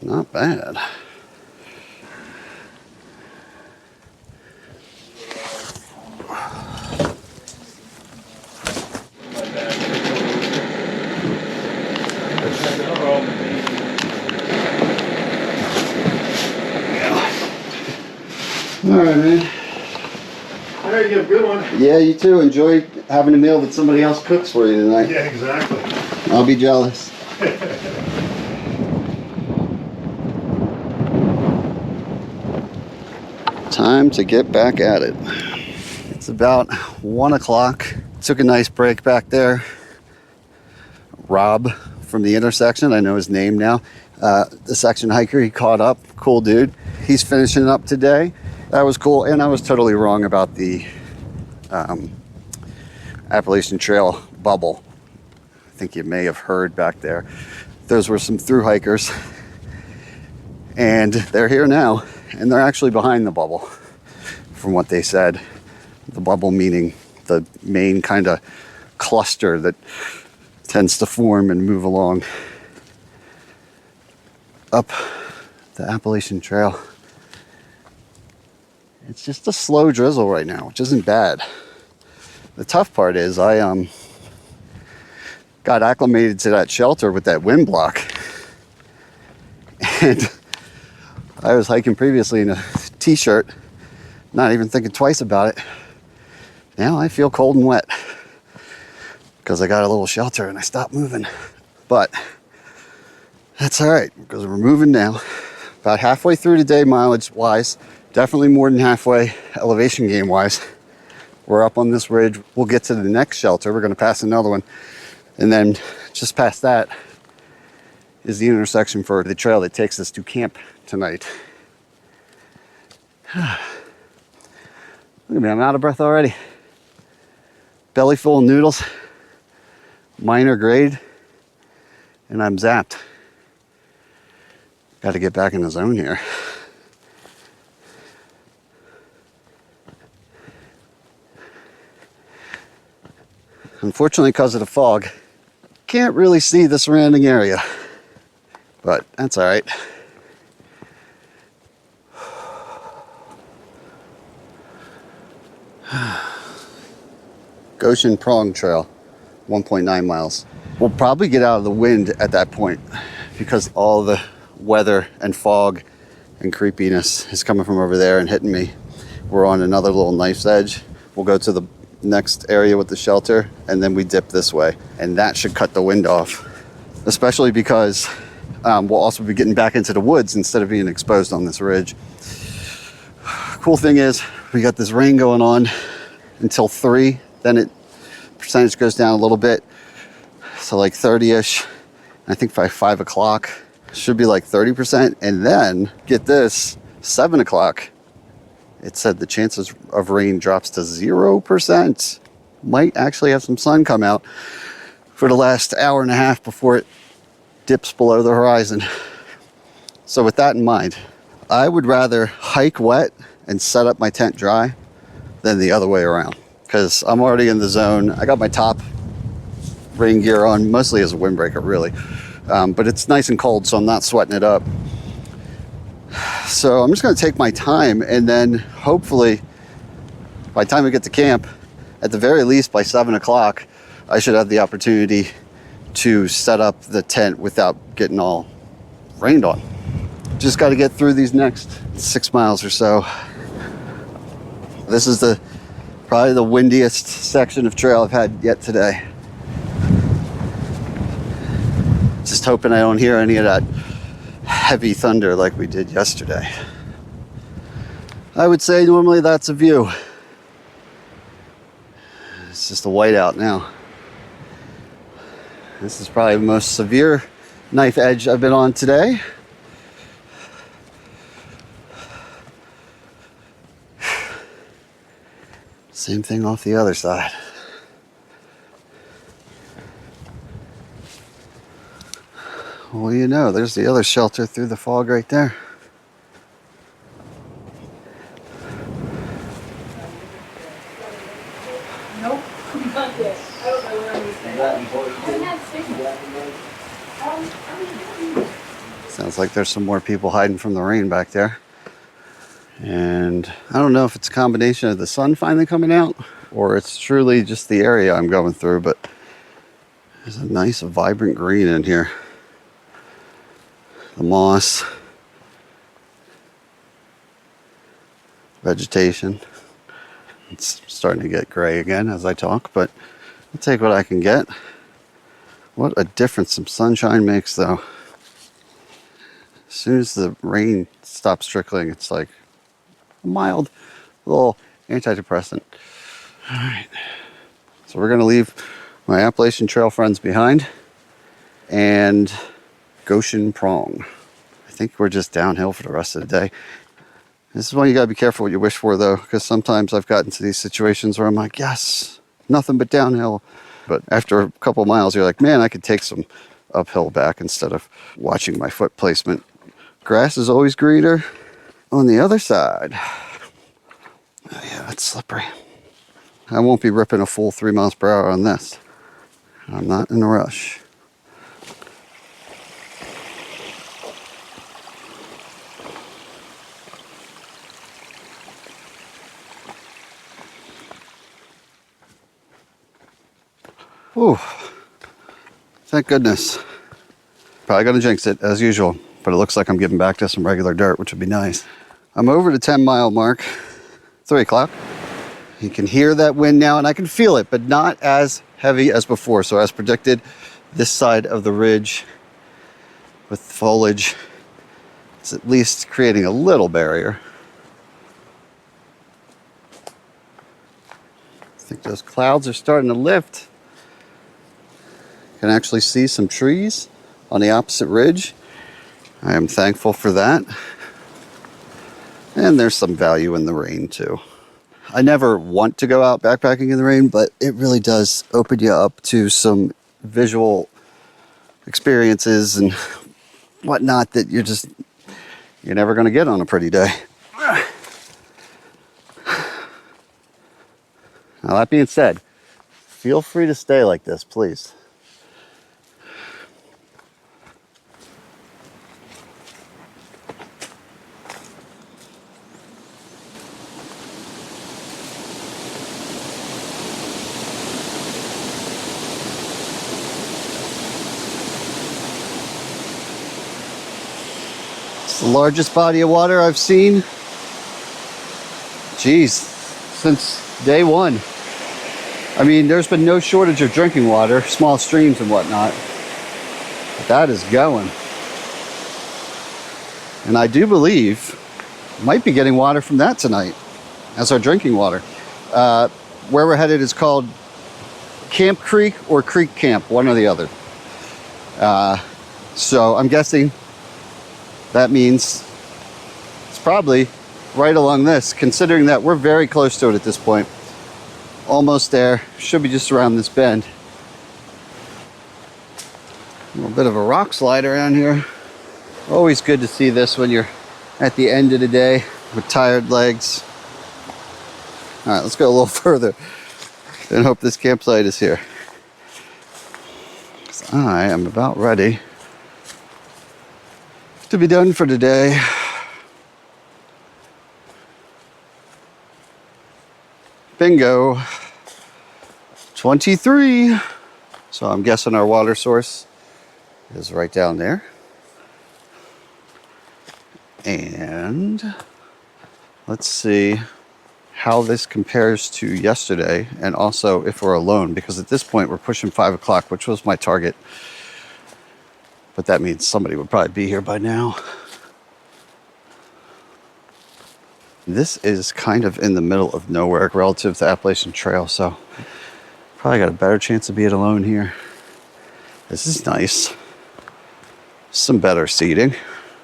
Not bad. All right, man. All right, you have a good one. Yeah, you too. Enjoy having a meal that somebody else cooks for you tonight. Yeah, exactly. I'll be jealous. Time to get back at it. It's about 1 o'clock. Took a nice break back there. Rob from the intersection, I know his name now. The section hiker, he caught up. Cool dude. He's finishing up today. That was cool, and I was totally wrong about the Appalachian Trail bubble. I think you may have heard back there. Those were some through hikers, and they're here now, and they're actually behind the bubble, from what they said. The bubble meaning the main kind of cluster that tends to form and move along up the Appalachian Trail. It's just a slow drizzle right now, which isn't bad. The tough part is I got acclimated to that shelter with that wind block. And I was hiking previously in a t-shirt, not even thinking twice about it. Now I feel cold and wet because I got a little shelter and I stopped moving. But that's all right because we're moving now. About halfway through the day mileage wise, definitely more than halfway elevation gain wise. We're up on this ridge. We'll get to the next shelter. We're going to pass another one. And then just past that is the intersection for the trail that takes us to camp tonight. Look at me, I'm out of breath already. Belly full of noodles, minor grade, and I'm zapped. Got to get back in the zone here. Unfortunately, because of the fog, can't really see the surrounding area, but that's all right. Goshen Prong Trail, 1.9 miles. We'll probably get out of the wind at that point because all the weather and fog and creepiness is coming from over there and hitting me. We're on another little knife's edge. We'll go to the next area with the shelter and then we dip this way, and that should cut the wind off, especially because we'll also be getting back into the woods instead of being exposed on this ridge. Cool thing is we got this rain going on until 3, then it percentage goes down a little bit, so like 30ish. I think by 5 o'clock should be like 30%, and then get this, 7 o'clock it said the chances of rain drops to 0%. Might actually have some sun come out for the last hour and a half before it dips below the horizon. So with that in mind, I would rather hike wet and set up my tent dry than the other way around, because I'm already in the zone. I got my top rain gear on, mostly as a windbreaker really, but it's nice and cold, so I'm not sweating it up. So I'm just going to take my time, and then hopefully by the time we get to camp, at the very least by 7 o'clock, I should have the opportunity to set up the tent without getting all rained on. Just got to get through these next 6 miles or so. This is probably the windiest section of trail I've had yet today. Just hoping I don't hear any of that heavy thunder like we did yesterday. I would say normally that's a view. It's just a whiteout now. This is probably the most severe knife edge I've been on today. Same thing off the other side. Well, you know, there's the other shelter through the fog right there. Nope, not yet. I don't know where I'm. Sounds like there's some more people hiding from the rain back there. And I don't know if it's a combination of the sun finally coming out or it's truly just the area I'm going through, but there's a nice vibrant green in here. The moss, vegetation. It's starting to get gray again as I talk, but I'll take what I can get. What a difference some sunshine makes, though. As soon as the rain stops trickling, it's like a mild little antidepressant. All right, so we're gonna leave my Appalachian Trail friends behind and Goshen Prong. I think we're just downhill for the rest of the day. This is why you gotta be careful what you wish for, though, because sometimes I've gotten to these situations where I'm like, yes, nothing but downhill. But after a couple miles, you're like, man, I could take some uphill back instead of watching my foot placement. Grass is always greener on the other side. Oh yeah, that's slippery. I won't be ripping a full 3 miles per hour on this. I'm not in a rush. Whew. Thank goodness. Probably gonna jinx it as usual, but it looks like I'm getting back to some regular dirt, which would be nice. I'm over the 10-mile mark, 3 o'clock. You can hear that wind now, and I can feel it, but not as heavy as before. So as predicted, this side of the ridge with foliage is at least creating a little barrier. I think those clouds are starting to lift. You can actually see some trees on the opposite ridge. I am thankful for that. And there's some value in the rain too. I never want to go out backpacking in the rain, but it really does open you up to some visual experiences and whatnot that you're never going to get on a pretty day. Now, that being said, feel free to stay like this, please. The largest body of water I've seen, geez, since day one. I mean, there's been no shortage of drinking water, small streams and whatnot, but that is going. And I do believe might be getting water from that tonight as our drinking water. Where we're headed is called Camp Creek or Creek Camp, one or the other. So I'm guessing that means it's probably right along this, considering that we're very close to it at this point. Almost there. Should be just around this bend. A little bit of a rock slide around here. Always good to see this when you're at the end of the day with tired legs. All right, let's go a little further and hope this campsite is here. 'Cause I am about ready to be done for today. Bingo. 23. So I'm guessing our water source is right down there. And let's see how this compares to yesterday, and also if we're alone, because at this point we're pushing 5 o'clock, which was my target. But that means somebody would probably be here by now. This is kind of in the middle of nowhere relative to Appalachian Trail, so probably got a better chance of being alone here. This is nice. Some better seating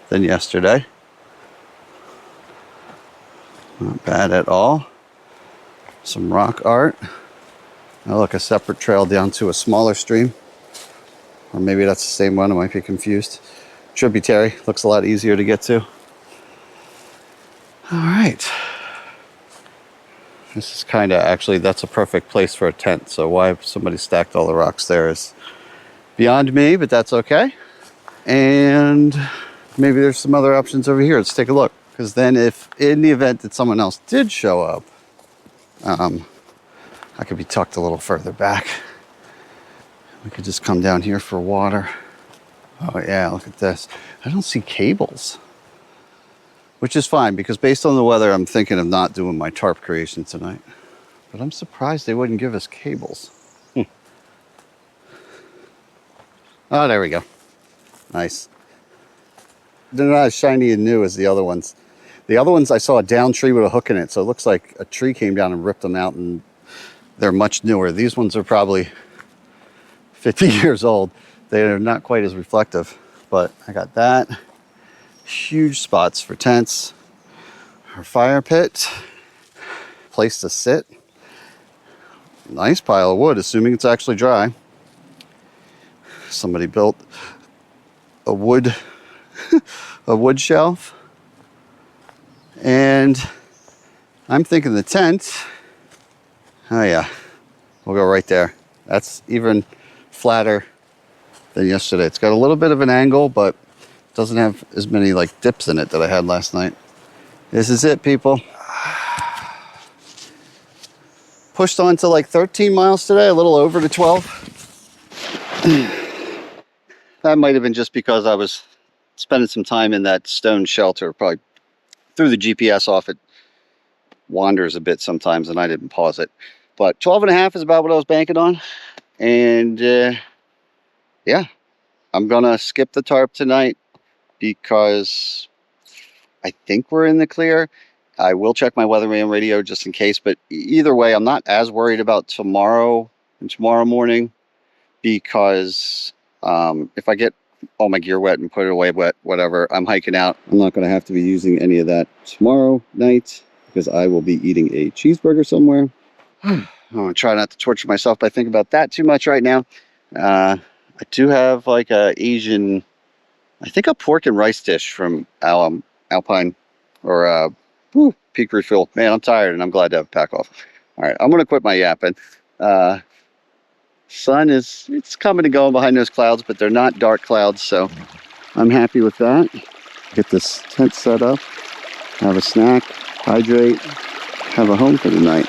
than yesterday. Not bad at all. Some rock art. Now look, a separate trail down to a smaller stream. Or maybe that's the same one, I might be confused. Tributary, looks a lot easier to get to. All right. This is kind of, actually, that's a perfect place for a tent. So why somebody stacked all the rocks there is beyond me, but that's okay. And maybe there's some other options over here. Let's take a look. Because then if, in the event that someone else did show up, I could be tucked a little further back. We could just come down here for water. Oh yeah, look at this. I don't see cables. Which is fine, because based on the weather, I'm thinking of not doing my tarp creation tonight. But I'm surprised they wouldn't give us cables. Oh, there we go. Nice. They're not as shiny and new as the other ones. The other ones, I saw a down tree with a hook in it, so it looks like a tree came down and ripped them out, and they're much newer. These ones are probably 50 years old. They're not quite as reflective, but I got that. Huge spots for tents. Our fire pit. Place to sit. Nice pile of wood, assuming it's actually dry. Somebody built a wood shelf. And I'm thinking the tent, oh yeah, we'll go right there. That's even flatter than yesterday. It's got a little bit of an angle, but it doesn't have as many like dips in it that I had last night. This is it, people. Pushed on to like 13 miles today, a little over to 12. That might have been just because I was spending some time in that stone shelter. Probably threw the GPS off. It wanders a bit sometimes and I didn't pause it. But 12.5 is about what I was banking on. And yeah, I'm gonna skip the tarp tonight because I think we're in the clear. I will check my weatherman radio just in case, but either way, I'm not as worried about tomorrow and tomorrow morning because if I get all my gear wet and put it away wet, whatever, I'm hiking out. I'm not going to have to be using any of that tomorrow night because I will be eating a cheeseburger somewhere. I'm going to try not to torture myself by thinking about that too much right now. I do have like a Asian, I think a pork and rice dish from Alpine or Peak Refill. Man, I'm tired and I'm glad to have a pack off. All right, I'm going to quit my yapping. Sun it's coming and going behind those clouds, but they're not dark clouds, so I'm happy with that. Get this tent set up, have a snack, hydrate, have a home for the night.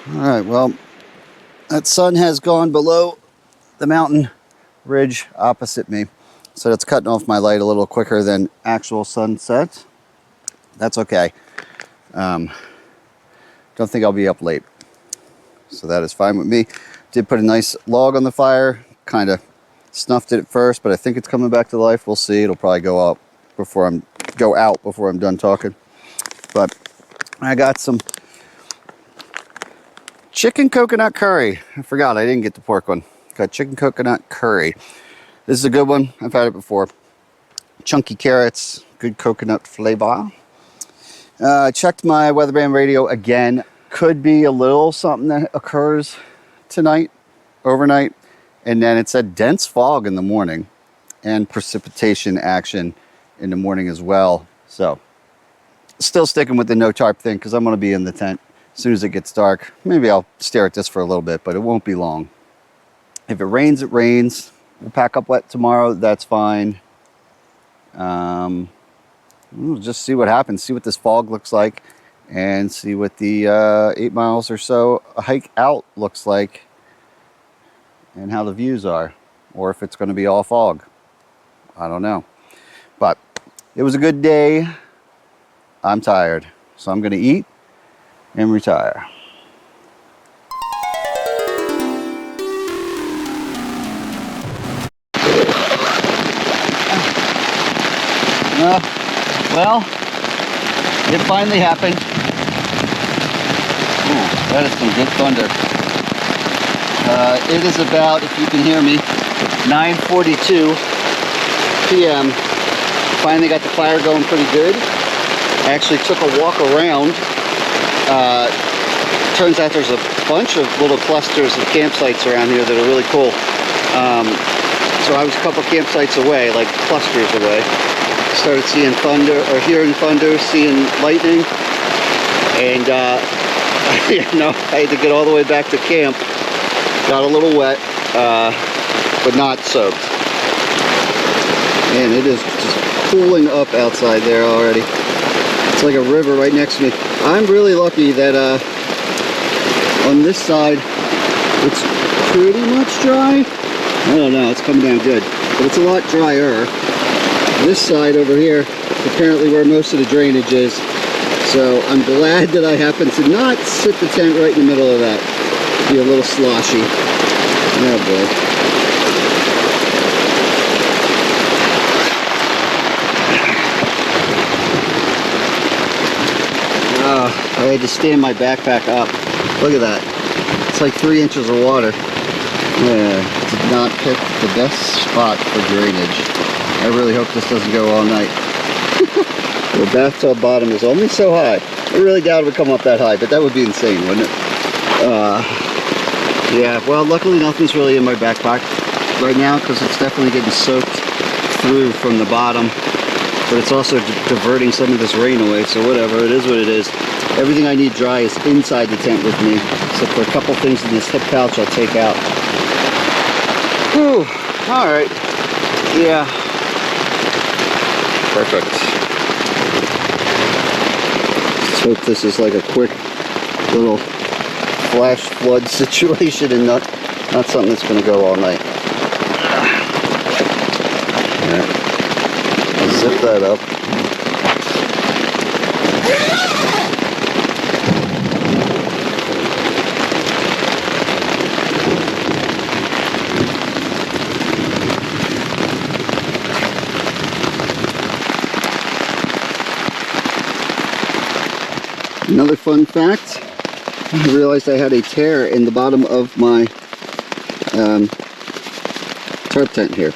Alright, well, that sun has gone below the mountain ridge opposite me. So that's cutting off my light a little quicker than actual sunset. That's okay. Don't think I'll be up late. So that is fine with me. Did put a nice log on the fire. Kind of snuffed it at first, but I think it's coming back to life. We'll see. It'll probably go out before I'm done talking. But I got some chicken coconut curry. I forgot I didn't get the pork one. Got chicken coconut curry. This is a good one. I've had it before. Chunky carrots, good coconut flavor. Checked my weatherman radio again. Could be a little something that occurs tonight, overnight. And then it said dense fog in the morning and precipitation action in the morning as well. So still sticking with the no tarp thing because I'm going to be in the tent as soon as it gets dark. Maybe I'll stare at this for a little bit, but it won't be long. If it rains, it rains. We'll pack up wet tomorrow. That's fine. We'll just see what happens. See what this fog looks like and see what the 8 miles or so a hike out looks like and how the views are, or if it's going to be all fog. I don't know. But it was a good day. I'm tired, so I'm going to eat and retire. Well, it finally happened. Ooh, that is some good thunder. It is about, if you can hear me, 9:42 p.m. Finally got the fire going pretty good. I actually took a walk around. Turns out there's a bunch of little clusters of campsites around here that are really cool. So I was a couple campsites away, like clusters away. Started seeing thunder, or hearing thunder, seeing lightning. And I had to get all the way back to camp. Got a little wet, but not soaked. Man, it is just cooling up outside there already. It's like a river right next to me. I'm really lucky that on this side it's pretty much dry. I don't know, it's coming down good, but it's a lot drier. This side over here is apparently where most of the drainage is. So I'm glad that I happened to not sit the tent right in the middle of that. Be a little sloshy. Oh boy. I had to stand my backpack up. Look at that. It's like 3 inches of water. Yeah, did not pick the best spot for drainage. I really hope this doesn't go all night. The bathtub bottom is only so high. I really doubt it would come up that high, but that would be insane, wouldn't it? Yeah, well, luckily nothing's really in my backpack. right now because it's definitely getting soaked through from the bottom, but it's also diverting some of this rain away, so whatever, it is what it is. Everything I need dry is inside the tent with me, except for a couple things in this hip pouch I'll take out. Whew, alright, yeah, perfect. Let's hope this is like a quick little flash flood situation and not something that's going to go all night. Alright, I'll zip that up. Another fun fact, I realized I had a tear in the bottom of my tarp tent here,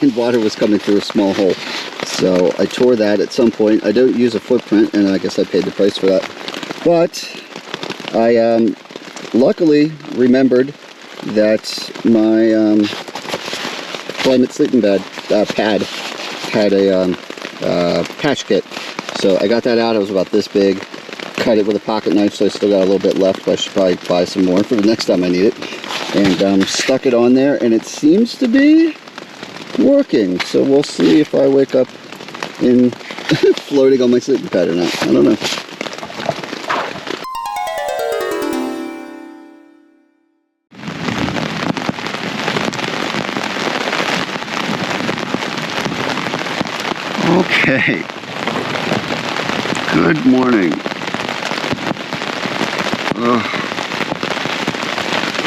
and water was coming through a small hole. So I tore that at some point. I don't use a footprint, and I guess I paid the price for that. But I luckily remembered that my climate sleeping pad had a patch kit. So I got that out. It was about this big. Cut it with a pocket knife, so I still got a little bit left, but I should probably buy some more for the next time I need it. And stuck it on there, and it seems to be working. So we'll see if I wake up in floating on my sleeping pad or not. I don't know. Okay. Good morning.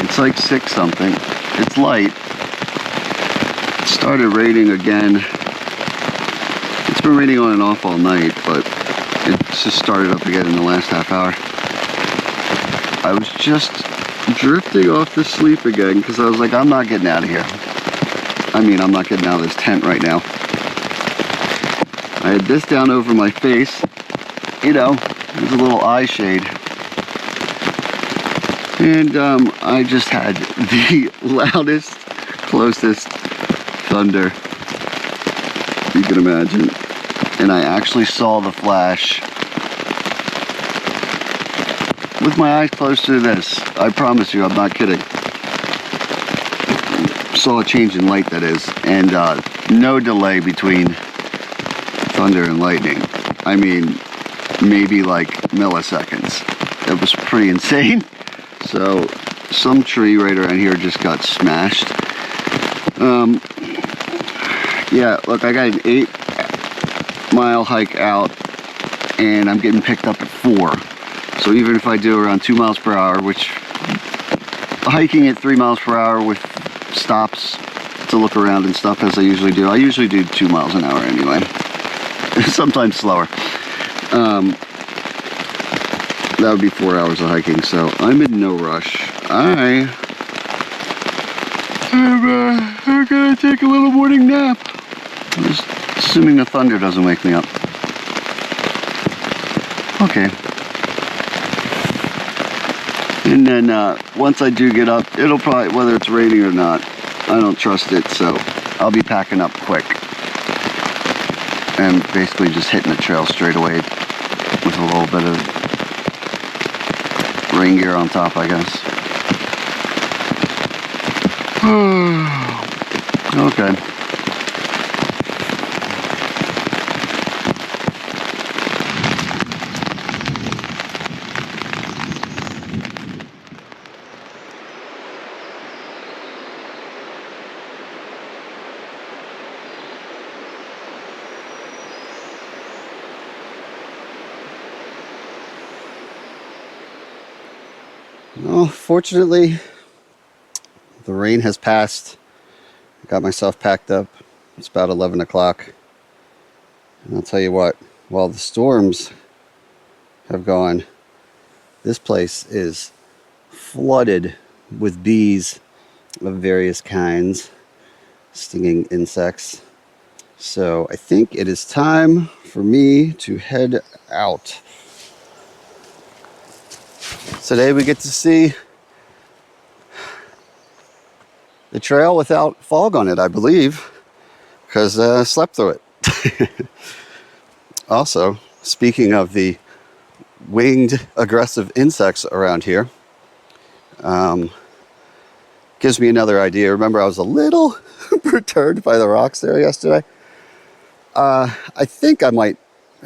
It's like 6 something. It's light. It started raining again. It's been raining on and off all night, but it just started up again in the last half hour. I was just drifting off to sleep again because I was like, I'm not getting out of here. I mean, I'm not getting out of this tent right now. I had this down over my face. You know, there's a little eye shade. And I just had the loudest, closest thunder you can imagine. And I actually saw the flash with my eyes close to this. I promise you, I'm not kidding. Saw a change in light, that is. And no delay between thunder and lightning. I mean, maybe like milliseconds. It was pretty insane. So some tree right around here just got smashed. Yeah, look, I got an 8-mile hike out, and I'm getting picked up at 4. So even if I do around 2 miles per hour, which hiking at 3 miles per hour with stops to look around and stuff as I usually do. I usually do 2 miles an hour anyway. Sometimes slower. That would be 4 hours of hiking, so I'm in no rush. I'm gonna take a little morning nap. Just assuming the thunder doesn't wake me up. Okay. And then once I do get up, it'll probably, whether it's raining or not, I don't trust it, so I'll be packing up quick. And basically just hitting the trail straight away with a little bit of rain gear on top, I guess. Okay. Well, fortunately, the rain has passed. I got myself packed up. It's about 11 o'clock. And I'll tell you what, while the storms have gone, this place is flooded with bees of various kinds, stinging insects. So I think it is time for me to head out. Today we get to see the trail without fog on it, I believe, because I slept through it. Also, speaking of the winged aggressive insects around here, gives me another idea. Remember, I was a little perturbed by the rocks there yesterday. I think I might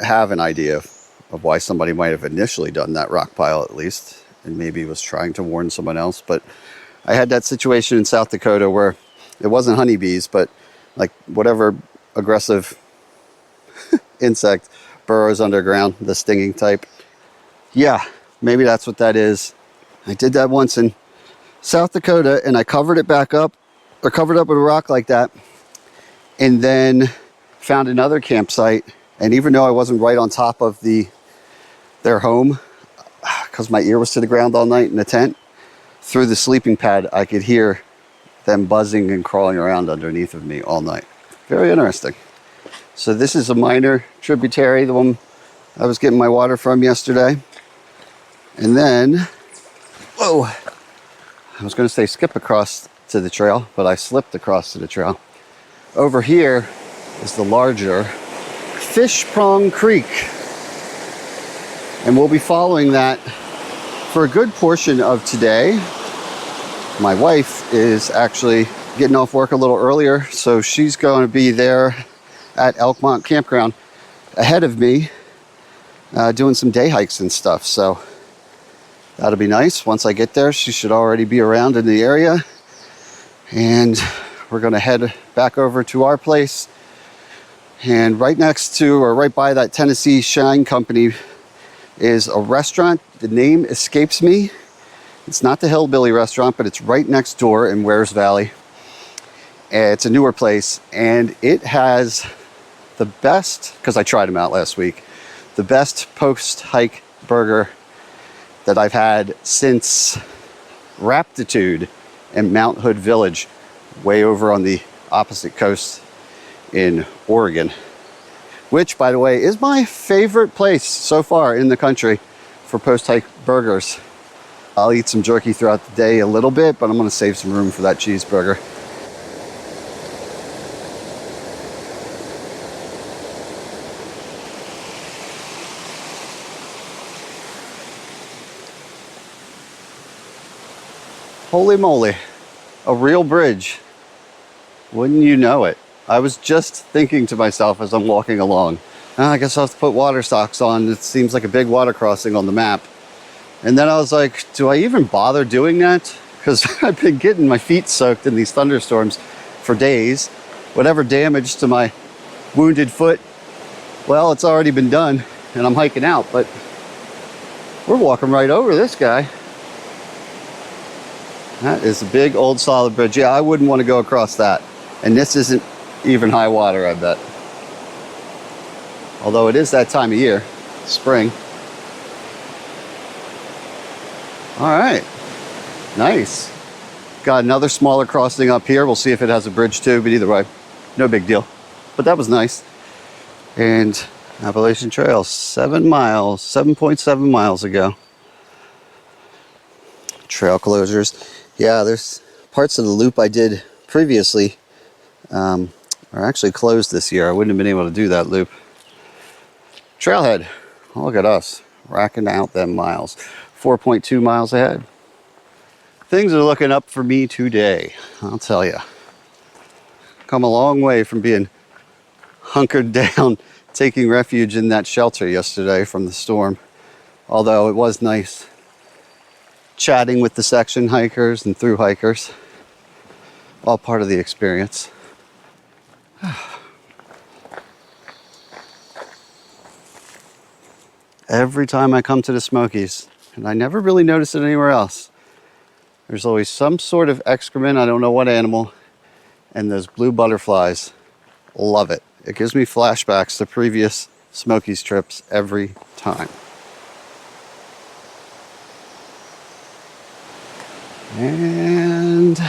have an idea of why somebody might have initially done that rock pile, at least, and maybe was trying to warn someone else. But I had that situation in South Dakota where it wasn't honeybees, but like whatever aggressive insect burrows underground, the stinging type. Yeah, maybe that's what that is. I did that once in South Dakota, and I covered it back up, or covered up with a rock like that, and then found another campsite. And even though I wasn't right on top of their home, because my ear was to the ground all night in the tent, through the sleeping pad, I could hear them buzzing and crawling around underneath of me all night. Very interesting. So this is a minor tributary, the one I was getting my water from yesterday. And then, whoa, I was going to say skip across to the trail, but I slipped across to the trail. Over here is the larger Fish Prong Creek. And we'll be following that for a good portion of today. My wife is actually getting off work a little earlier, so she's going to be there at Elkmont Campground ahead of me, doing some day hikes and stuff. So that'll be nice. Once I get there, she should already be around in the area. And we're going to head back over to our place. And right next to, or right by that Tennessee Shine Company is a restaurant. The name escapes me. It's not the Hillbilly restaurant, but it's right next door in Wares Valley. It's a newer place, and it has the best, because I tried them out last week, the best post-hike burger that I've had since Raptitude in Mount Hood Village, way over on the opposite coast in Oregon, which, by the way, is my favorite place so far in the country for post-hike burgers. I'll eat some jerky throughout the day a little bit, but I'm going to save some room for that cheeseburger. Holy moly, a real bridge. Wouldn't you know it? I was just thinking to myself as I'm walking along, I guess I'll have to put water socks on. It seems like a big water crossing on the map. And then I was like, do I even bother doing that? Because I've been getting my feet soaked in these thunderstorms for days. Whatever damage to my wounded foot, well, it's already been done and I'm hiking out, but we're walking right over this guy. That is a big old solid bridge. Yeah, I wouldn't want to go across that. And this isn't even high water, I bet. Although it is that time of year, spring. All right, nice. Got another smaller crossing up here. We'll see if it has a bridge too, but either way, no big deal. But that was nice. And Appalachian Trail, 7 miles, 7.7 miles ago. Trail closures. Yeah, there's parts of the loop I did previously are actually closed this year. I wouldn't have been able to do that loop. Trailhead, oh, look at us, racking out them miles. 4.2 miles ahead. Things are looking up for me today, I'll tell you. Come a long way from being hunkered down, taking refuge in that shelter yesterday from the storm. Although it was nice chatting with the section hikers and through hikers. All part of the experience. Every time I come to the Smokies, and I never really notice it anywhere else, there's always some sort of excrement, I don't know what animal, and those blue butterflies. Love it. It gives me flashbacks to previous Smokies trips every time. And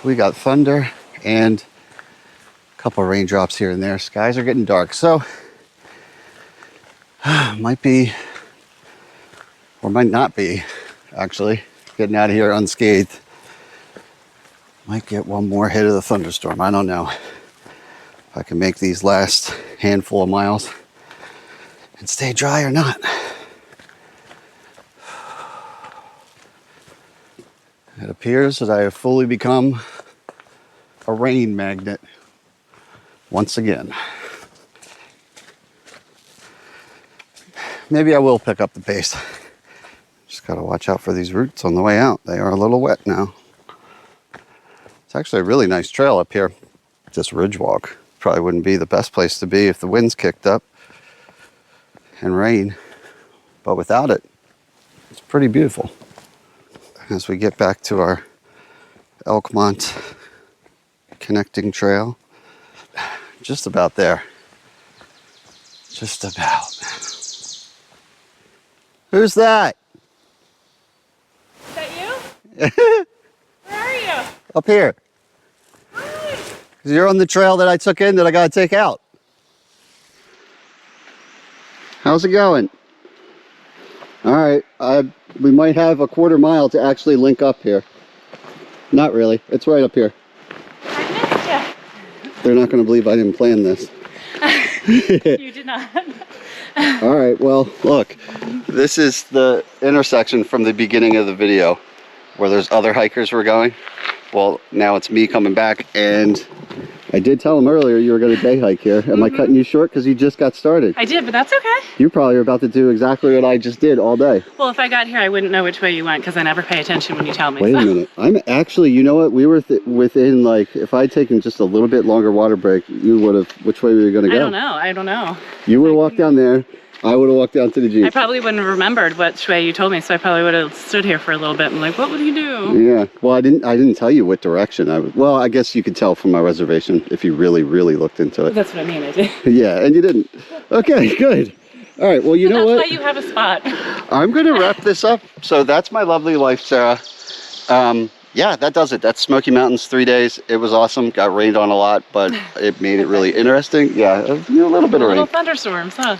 we got thunder and a couple of raindrops here and there. Skies are getting dark, so might be, or might not be, actually, getting out of here unscathed. Might get one more hit of the thunderstorm. I don't know if I can make these last handful of miles and stay dry or not. It appears that I have fully become a rain magnet once again. Maybe I will pick up the pace. Just gotta watch out for these roots on the way out. They are a little wet now. It's actually a really nice trail up here. Just ridge walk. Probably wouldn't be the best place to be if the winds kicked up and rain. But without it, it's pretty beautiful. As we get back to our Elkmont connecting trail, just about there. Just about. Who's that? Is that you? Where are you? Up here. Hi. 'Cause you're on the trail that I took in that I gotta take out. How's it going? All right, we might have a quarter mile to actually link up here. Not really, it's right up here. I They're not gonna believe I didn't plan this. missed you. You did not. All right, well, look, this is the intersection from the beginning of the video where there's other hikers were going. Well, now it's me coming back, and I did tell them earlier you were going to day hike here. Am I cutting you short because you just got started? I did, but that's okay. You probably are about to do exactly what I just did all day. Well, if I got here, I wouldn't know which way you went because I never pay attention when you tell me. Wait a minute. I'm actually, you know what? We were within, like, if I'd taken just a little bit longer water break, you would have, which way were you going to go? I don't know. You would have walked down there. I would have walked down to the Jeep. I probably wouldn't have remembered which way you told me, so I probably would have stood here for a little bit and like, what would he do? Yeah. Well, I didn't tell you what direction well, I guess you could tell from my reservation if you really, really looked into it. That's what I mean, I did. Yeah, and you didn't. Okay, good. All right, well, you know what? That's why you have a spot. I'm going to wrap this up. So that's my lovely life, Sarah. Yeah, that does it. That's Smoky Mountains, 3 days. It was awesome. Got rained on a lot, but it made it really interesting. Yeah, a little bit of rain. Little thunderstorms, huh?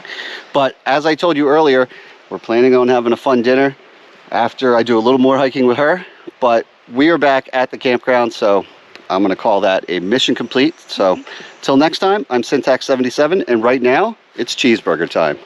But as I told you earlier, we're planning on having a fun dinner after I do a little more hiking with her. But we are back at the campground, so I'm going to call that a mission complete. So till next time, I'm Syntax77, and right now, it's cheeseburger time.